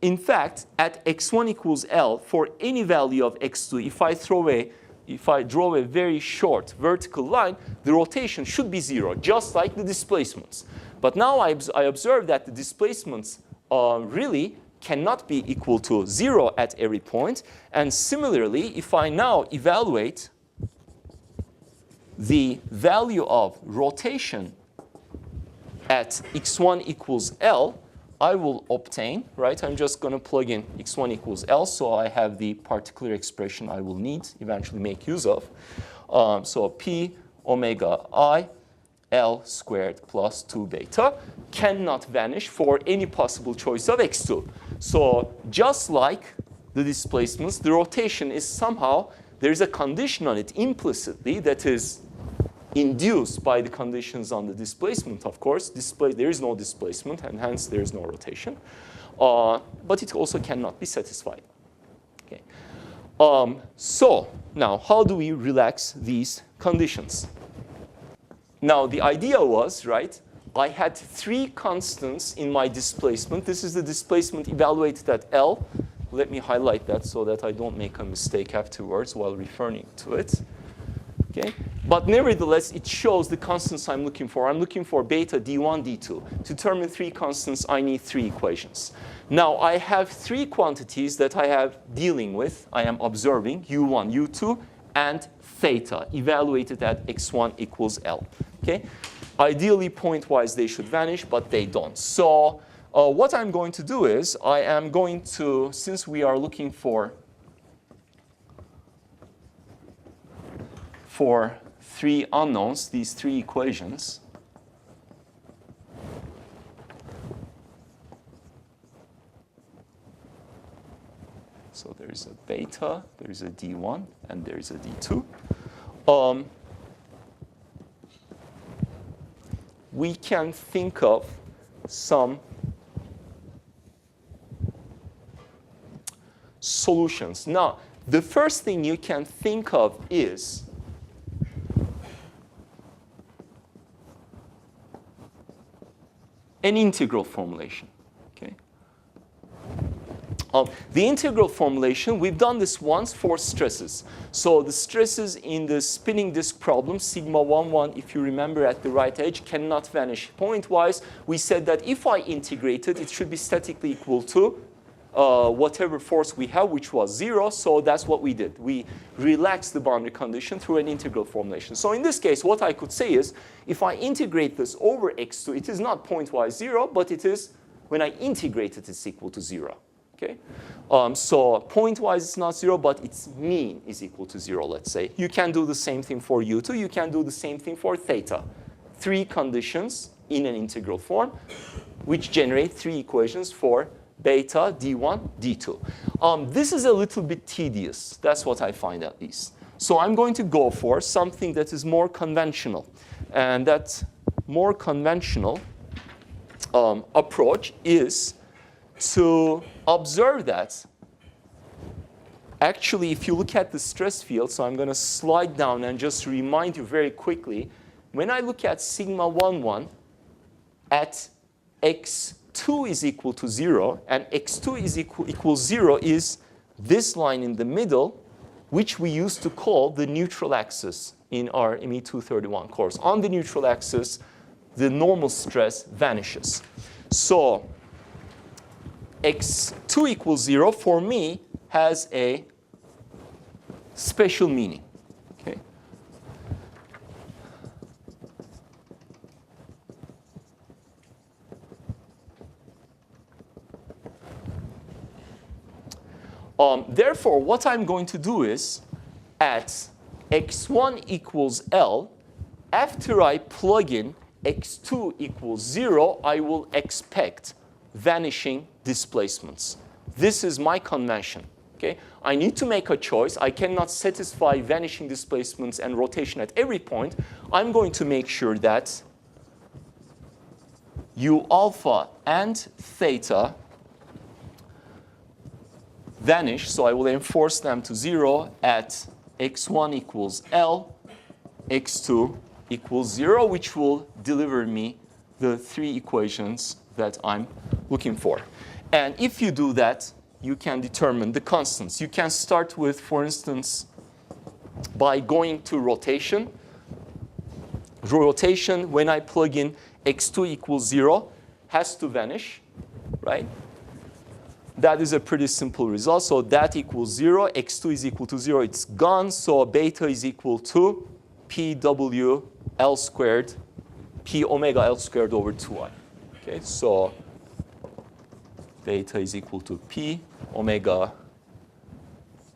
in fact, at x1 equals L for any value of x2, if I draw a very short vertical line, the rotation should be 0, just like the displacements. But now I observe that the displacements really cannot be equal to 0 at every point. And similarly, if I now evaluate the value of rotation at x1 equals L, I will obtain, right? I'm just going to plug in x1 equals L, so I have the particular expression I will need, eventually make use of. So P omega I L squared plus 2 beta cannot vanish for any possible choice of x2. So just like the displacements, the rotation is somehow, there's a condition on it implicitly that is induced by the conditions on the displacement, of course. There is no displacement, and hence there is no rotation. But it also cannot be satisfied. Okay. So now, how do we relax these conditions? Now, the idea was, right, I had 3 constants in my displacement. This is the displacement evaluated at L. Let me highlight that so that I don't make a mistake afterwards while referring to it. Okay. But nevertheless, it shows the constants I'm looking for. I'm looking for beta, d1, d2. To determine 3 constants, I need 3 equations. Now, I have 3 quantities that I have dealing with. I am observing u1, u2, and theta, evaluated at x1 equals L. Okay? Ideally, point-wise, they should vanish, but they don't. So what I'm going to do is I am going to, since we are looking for 3 unknowns, these 3 equations, so there is a beta, there is a d1, and there is a d2. We can think of some solutions. Now, the first thing you can think of is an integral formulation. Okay? The integral formulation, we've done this once for stresses. So the stresses in the spinning disk problem, sigma 1, if you remember at the right edge, cannot vanish point-wise. We said that if I integrate it, it should be statically equal to whatever force we have, which was 0. So that's what we did. We relaxed the boundary condition through an integral formulation. So in this case, what I could say is, if I integrate this over x2, it is not point-wise 0, but it is, when I integrate it, it's equal to 0. Okay? So point-wise it's not 0, but its mean is equal to 0, let's say. You can do the same thing for u2. You can do the same thing for theta. 3 conditions in an integral form, which generate 3 equations for beta, d1, d2. This is a little bit tedious. That's what I find, at least. So I'm going to go for something that is more conventional. And that more conventional approach is to observe that actually, if you look at the stress field, so I'm going to slide down and just remind you very quickly, when I look at sigma 1, 1 at x2 is equal to 0, and x2 is equals 0 is this line in the middle, which we used to call the neutral axis in our ME 231 course. On the neutral axis, the normal stress vanishes. So x2 equals 0 for me has a special meaning. Okay? Therefore, what I'm going to do is at x1 equals L, after I plug in x2 equals 0, I will expect vanishing displacements. This is my convention. Okay? I need to make a choice. I cannot satisfy vanishing displacements and rotation at every point. I'm going to make sure that u alpha and theta vanish. So I will enforce them to 0 at x1 equals L, x2 equals 0, which will deliver me the 3 equations that I'm looking for. And if you do that, you can determine the constants. You can start with, for instance, by going to rotation. Rotation, when I plug in x2 equals 0, has to vanish, right? That is a pretty simple result. So that equals 0. x2 is equal to 0. It's gone. So beta is equal to pw L squared, p omega L squared over 2i. Okay, so beta is equal to p omega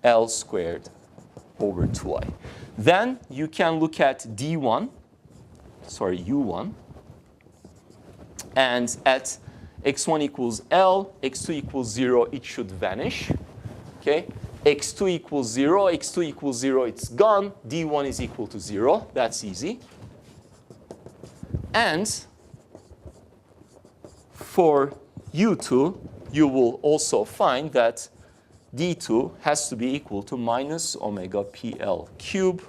L squared over 2i. Then you can look at u1, and at x1 equals L, x2 equals 0, it should vanish. Okay, x2 equals 0, x2 equals 0, it's gone. d1 is equal to 0. That's easy. And for u2, you will also find that d2 has to be equal to minus omega pl cube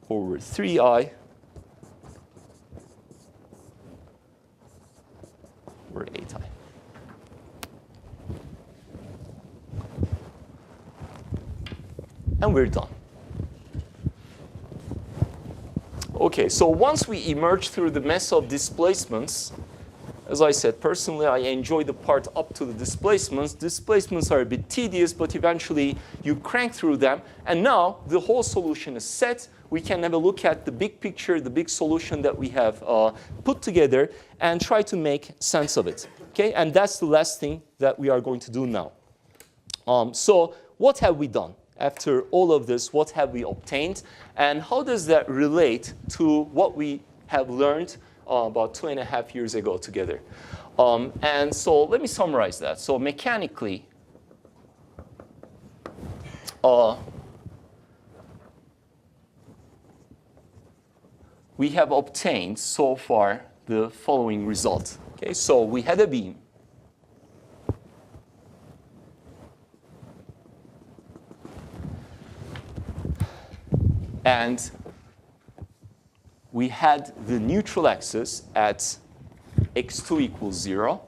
over 3i over 8i. And we're done. Okay, so once we emerge through the mess of displacements, as I said, personally, I enjoy the part up to the displacements. Displacements are a bit tedious, but eventually you crank through them. And now the whole solution is set. We can have a look at the big picture, the big solution that we have put together, and try to make sense of it. Okay, and that's the last thing that we are going to do now. So what have we done? After all of this, what have we obtained? And how does that relate to what we have learned about 2.5 years ago together? And so let me summarize that. So mechanically, we have obtained so far the following result. Okay, so we had a beam. And we had the neutral axis at x2 equals 0.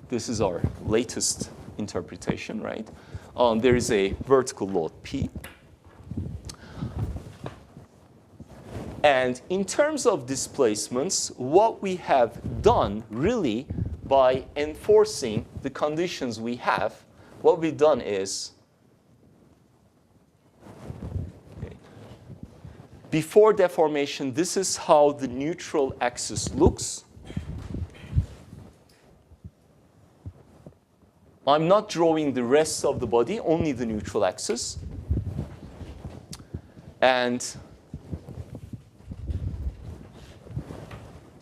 This is our latest interpretation, right? There is a vertical load P. And in terms of displacements, what we have done really by enforcing the conditions we have, what we've done is, before deformation, this is how the neutral axis looks. I'm not drawing the rest of the body, only the neutral axis. And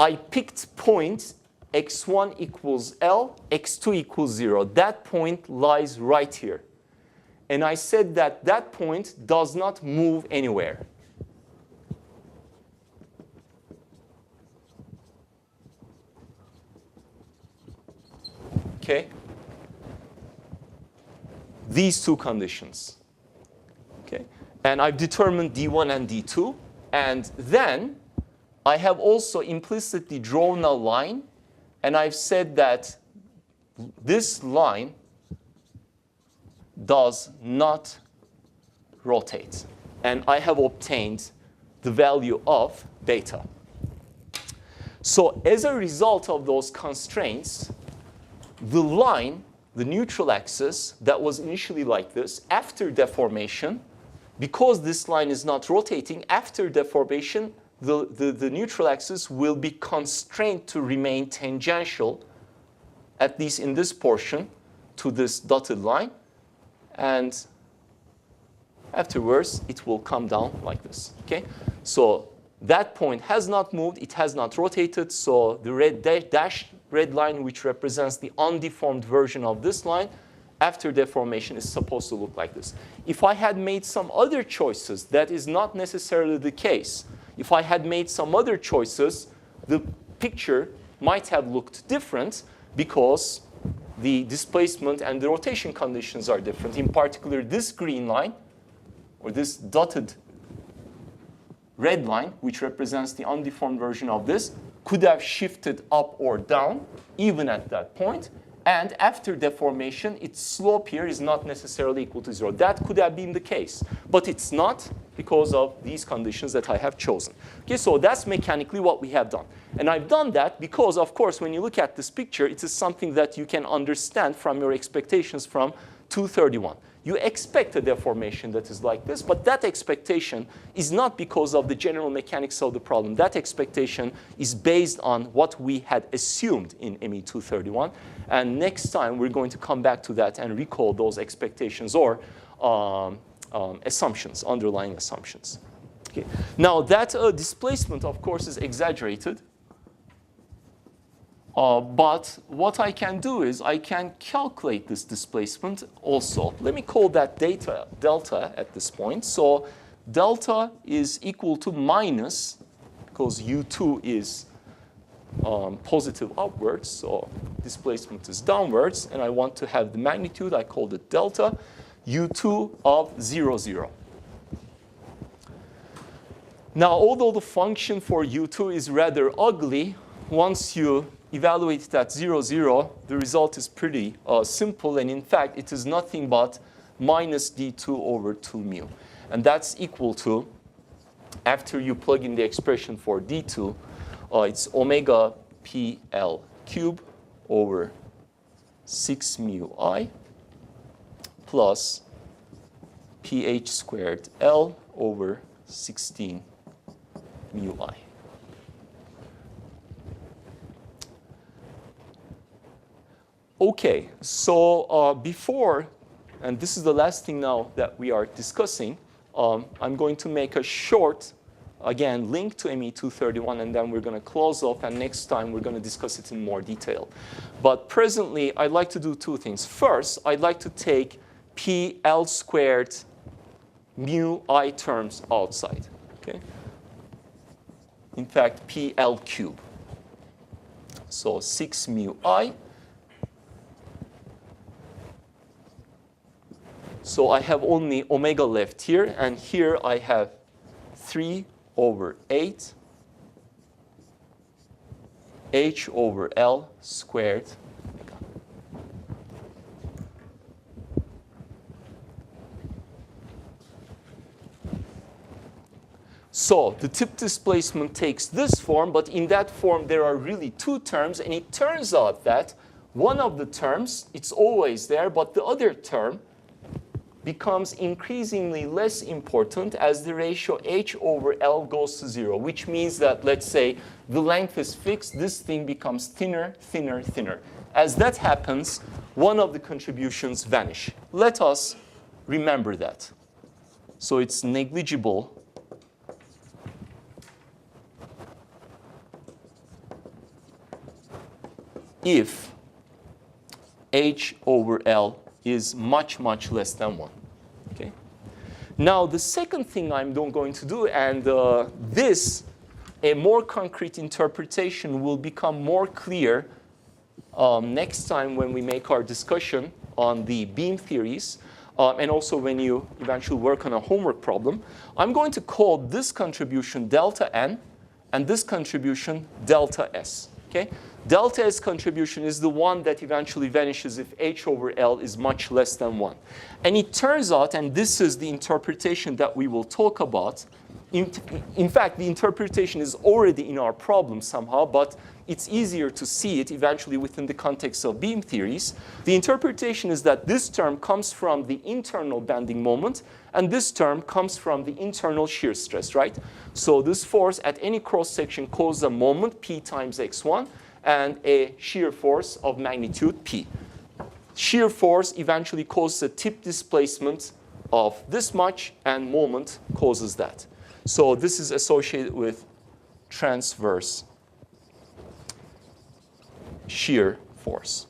I picked point x1 equals L, x2 equals 0. That point lies right here. And I said that that point does not move anywhere. Okay? These two conditions. Okay? And I've determined D1 and D2. And then I have also implicitly drawn a line. And I've said that this line does not rotate. And I have obtained the value of beta. So as a result of those constraints, the line, the neutral axis that was initially like this, after deformation, because this line is not rotating, after deformation, the neutral axis will be constrained to remain tangential, at least in this portion, to this dotted line. And afterwards, it will come down like this. Okay? So that point has not moved. It has not rotated. So the red dashed red line, which represents the undeformed version of this line, after deformation is supposed to look like this. If I had made some other choices, that is not necessarily the case. If I had made some other choices, the picture might have looked different because the displacement and the rotation conditions are different. In particular, this green line, or this dotted red line, which represents the undeformed version of this, could have shifted up or down, even at that point. And after deformation, its slope here is not necessarily equal to 0. That could have been the case. But it's not because of these conditions that I have chosen. Okay, so that's mechanically what we have done. And I've done that because, of course, when you look at this picture, it is something that you can understand from your expectations from 231. You expect a deformation that is like this, but that expectation is not because of the general mechanics of the problem. That expectation is based on what we had assumed in ME 231. And next time, we're going to come back to that and recall those expectations or assumptions, underlying assumptions. Okay. Now, that displacement, of course, is exaggerated. But what I can do is I can calculate this displacement also. Let me call that delta at this point. So delta is equal to minus, because U2 is positive upwards, so displacement is downwards, and I want to have the magnitude, I called it delta, U2 of 0, 0. Now, although the function for U2 is rather ugly, once you evaluate it at 0, 0, the result is pretty simple, and in fact, it is nothing but minus d2 over 2 mu. And that's equal to, after you plug in the expression for d2, it's omega pl cube over 6 mu I plus ph squared L over 16 mu I. Okay, so before, and this is the last thing now that we are discussing, I'm going to make a short, again, link to ME 231, and then we're going to close off, and next time we're going to discuss it in more detail. But presently, I'd like to do two things. First, I'd like to take PL squared mu I terms outside. Okay? In fact, PL cube. So 6 mu I. So I have only omega left here, and here I have 3 over 8 h over L squared omega. So the tip displacement takes this form, but in that form there are really two terms, and it turns out that one of the terms, it's always there, but the other term becomes increasingly less important as the ratio h over L goes to 0, which means that, let's say, the length is fixed, this thing becomes thinner, thinner, thinner. As that happens, one of the contributions vanish. Let us remember that. So it's negligible if H over L is much, much less than 1. Okay? Now, the second thing I'm going to do, and a more concrete interpretation will become more clear next time when we make our discussion on the beam theories, and also when you eventually work on a homework problem. I'm going to call this contribution delta N, and this contribution delta S. Okay? Delta S contribution is the one that eventually vanishes if H over L is much less than 1. And it turns out, and this is the interpretation that we will talk about, in fact, the interpretation is already in our problem somehow, but it's easier to see it eventually within the context of beam theories. The interpretation is that this term comes from the internal bending moment, and this term comes from the internal shear stress, right? So this force at any cross-section causes a moment, P times x1, and a shear force of magnitude P. Shear force eventually causes a tip displacement of this much, and moment causes that. So this is associated with transverse shear force.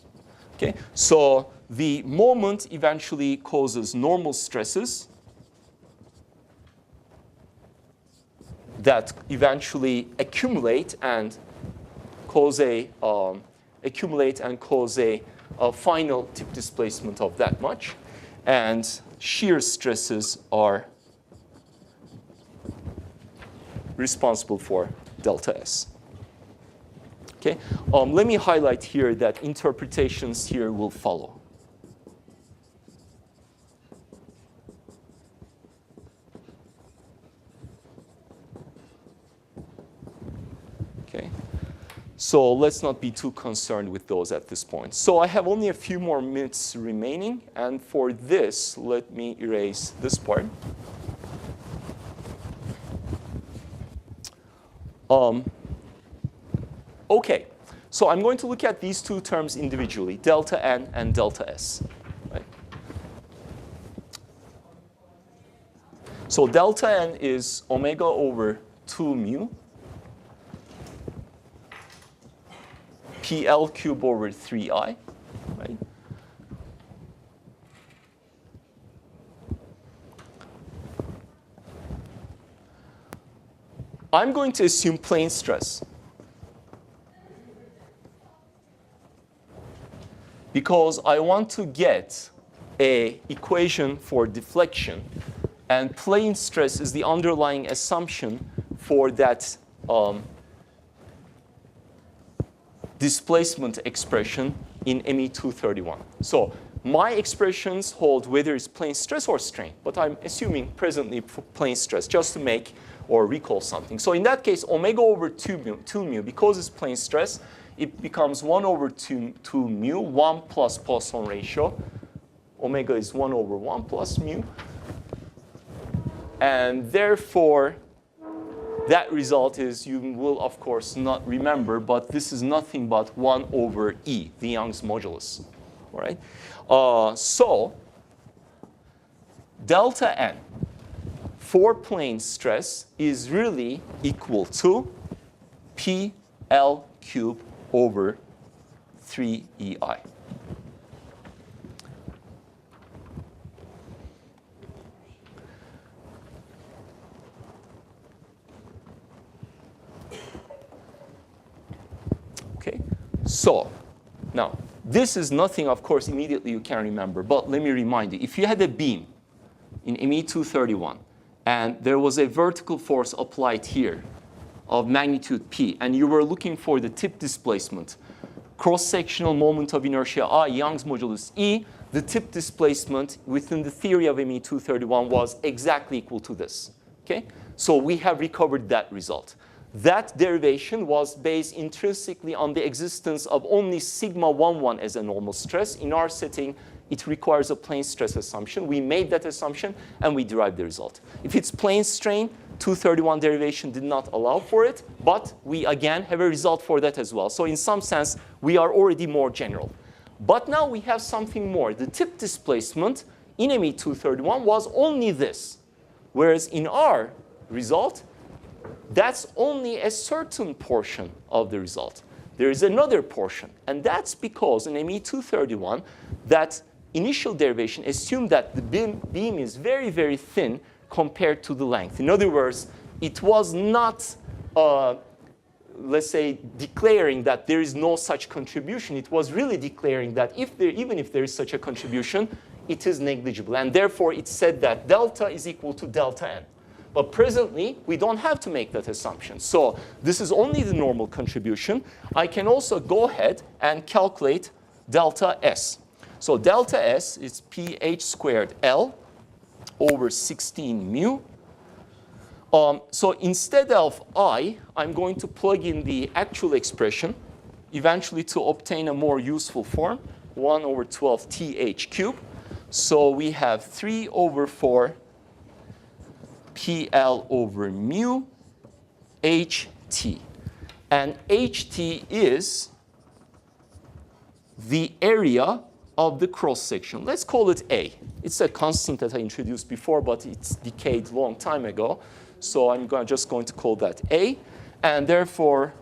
Okay? So the moment eventually causes normal stresses that eventually accumulate and cause a final tip displacement of that much, and shear stresses are responsible for delta S. Okay, let me highlight here that interpretations here will follow. Okay, so let's not be too concerned with those at this point. So I have only a few more minutes remaining, and for this, let me erase this part. Okay, so I'm going to look at these two terms individually, delta N and delta S. Right? So delta N is omega over 2 mu PL cube over 3I. Right? I'm going to assume plane stress because I want to get an equation for deflection, and plane stress is the underlying assumption for that displacement expression in ME231. So my expressions hold whether it's plane stress or strain, but I'm assuming presently plane stress just to make or recall something. So in that case, omega over 2 mu, because it's plane stress, it becomes 1 over 2 mu, 1 plus Poisson ratio. Omega is 1 over 1 plus mu. And therefore, that result is, you will, of course, not remember, but this is nothing but 1 over E, the Young's modulus. All right? So delta N for plane stress is really equal to PL cube over 3EI. Okay, so now this is nothing, of course, immediately you can remember, but let me remind you, if you had a beam in ME231 and there was a vertical force applied here of magnitude P, and you were looking for the tip displacement, cross-sectional moment of inertia I, Young's modulus E, the tip displacement within the theory of ME231 was exactly equal to this. Okay? So we have recovered that result. That derivation was based intrinsically on the existence of only sigma 11 as a normal stress. In our setting, it requires a plane stress assumption. We made that assumption, and we derived the result. If it's plane strain, 231 derivation did not allow for it, but we, again, have a result for that as well. So in some sense, we are already more general. But now we have something more. The tip displacement in ME231 was only this, whereas in our result, that's only a certain portion of the result. There is another portion, and that's because in ME231, that initial derivation assumed that the beam is very, very thin compared to the length. In other words, it was not, let's say, declaring that there is no such contribution. It was really declaring that even if there is such a contribution, it is negligible. And therefore, it said that delta is equal to delta n. But presently, we don't have to make that assumption. So this is only the normal contribution. I can also go ahead and calculate delta S. So delta S is pH squared L over 16 mu. So instead of I'm going to plug in the actual expression, eventually to obtain a more useful form, 1 over 12 TH cubed. So we have 3 over 4 PL over mu HT. And HT is the area of the cross section. Let's call it A. It's a constant that I introduced before, but it's decayed long time ago. So I'm just going to call that A. And therefore,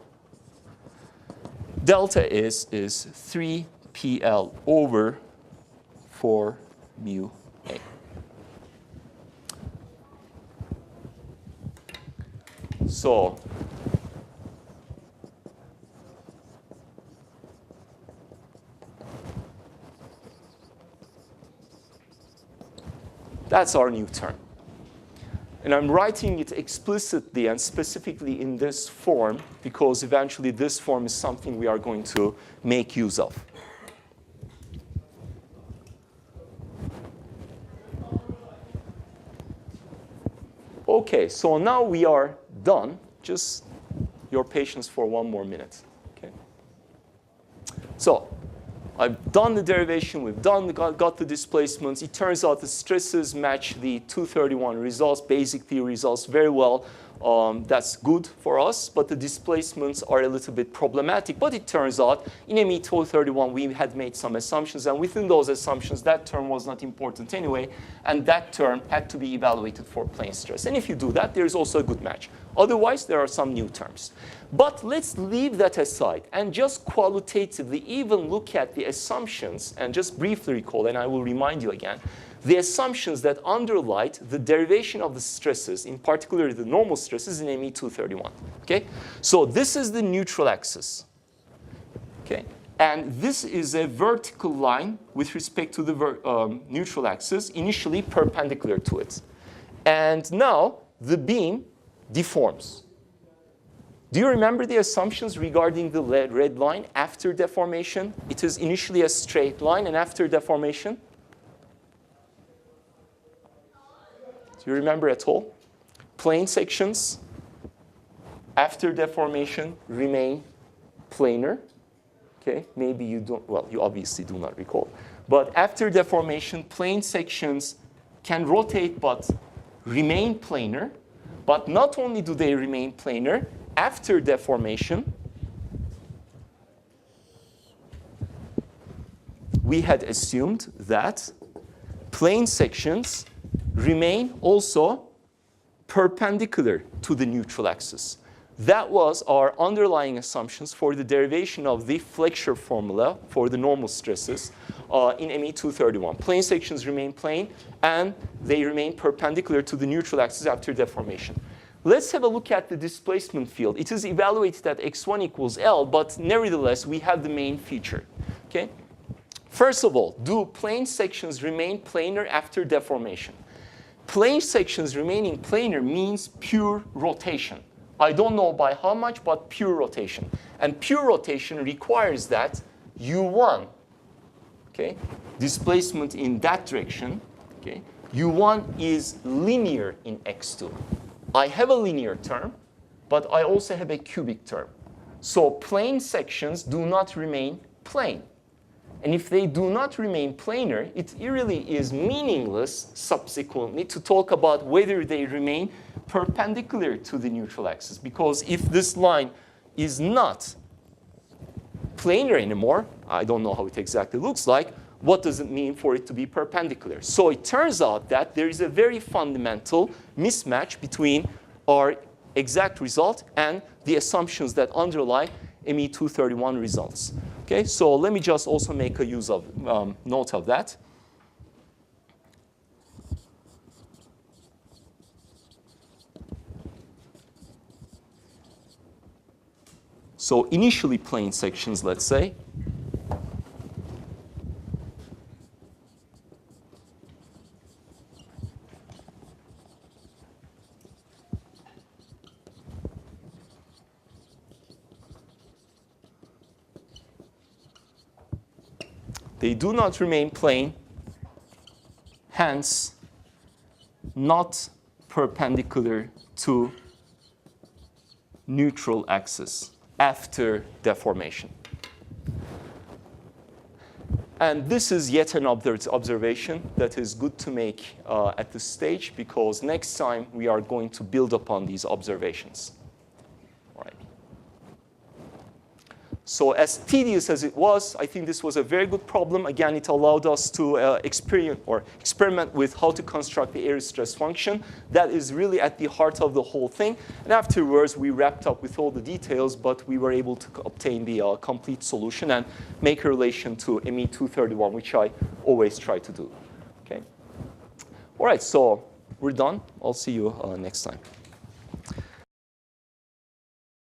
delta is 3 PL over 4 mu A. So that's our new term. And I'm writing it explicitly and specifically in this form because eventually this form is something we are going to make use of. Okay, so now we are done. Just your patience for one more minute. Okay. So I've done the derivation. We've got the displacements. It turns out the stresses match the 231 results, basic theory results very well. That's good for us, but the displacements are a little bit problematic. But it turns out in ME231, we had made some assumptions, and within those assumptions, that term was not important anyway, and that term had to be evaluated for plane stress. And if you do that, there's also a good match. Otherwise, there are some new terms. But let's leave that aside and just qualitatively even look at the assumptions and just briefly recall, and I will remind you again, the assumptions that underlie the derivation of the stresses, in particular the normal stresses in ME231. Okay? So this is the neutral axis. Okay? And this is a vertical line with respect to the neutral axis, initially perpendicular to it. And now the beam deforms. Do you remember the assumptions regarding the red line after deformation? It is initially a straight line, and after deformation? Do you remember at all? Plane sections, after deformation, remain planar. Okay, maybe you don't, well, you obviously do not recall. But after deformation, plane sections can rotate but remain planar. But not only do they remain planar, after deformation, we had assumed that plane sections remain also perpendicular to the neutral axis. That was our underlying assumptions for the derivation of the flexure formula for the normal stresses in ME231. Plane sections remain plane, and they remain perpendicular to the neutral axis after deformation. Let's have a look at the displacement field. It is evaluated at x1 equals L, but nevertheless, we have the main feature. Okay? First of all, do plane sections remain planar after deformation? Plane sections remaining planar means pure rotation. I don't know by how much, but pure rotation. And pure rotation requires that U1, okay, displacement in that direction, okay, U1 is linear in x2. I have a linear term, but I also have a cubic term. So plane sections do not remain plane. And if they do not remain planar, it really is meaningless subsequently to talk about whether they remain perpendicular to the neutral axis. Because if this line is not planar anymore. I don't know how it exactly looks like. What does it mean for it to be perpendicular? So it turns out that there is a very fundamental mismatch between our exact result and the assumptions that underlie ME231 results. Okay, so let me just also make a use of note of that. So initially plane sections, let's say. They do not remain plane, hence not perpendicular to neutral axis after deformation. And this is yet another observation that is good to make at this stage, because next time we are going to build upon these observations. All right. So as tedious as it was, I think this was a very good problem. Again, it allowed us to experiment with how to construct the area stress function. That is really at the heart of the whole thing. And afterwards, we wrapped up with all the details, but we were able to obtain the complete solution and make a relation to ME231, which I always try to do. Okay. All right, so we're done. I'll see you next time.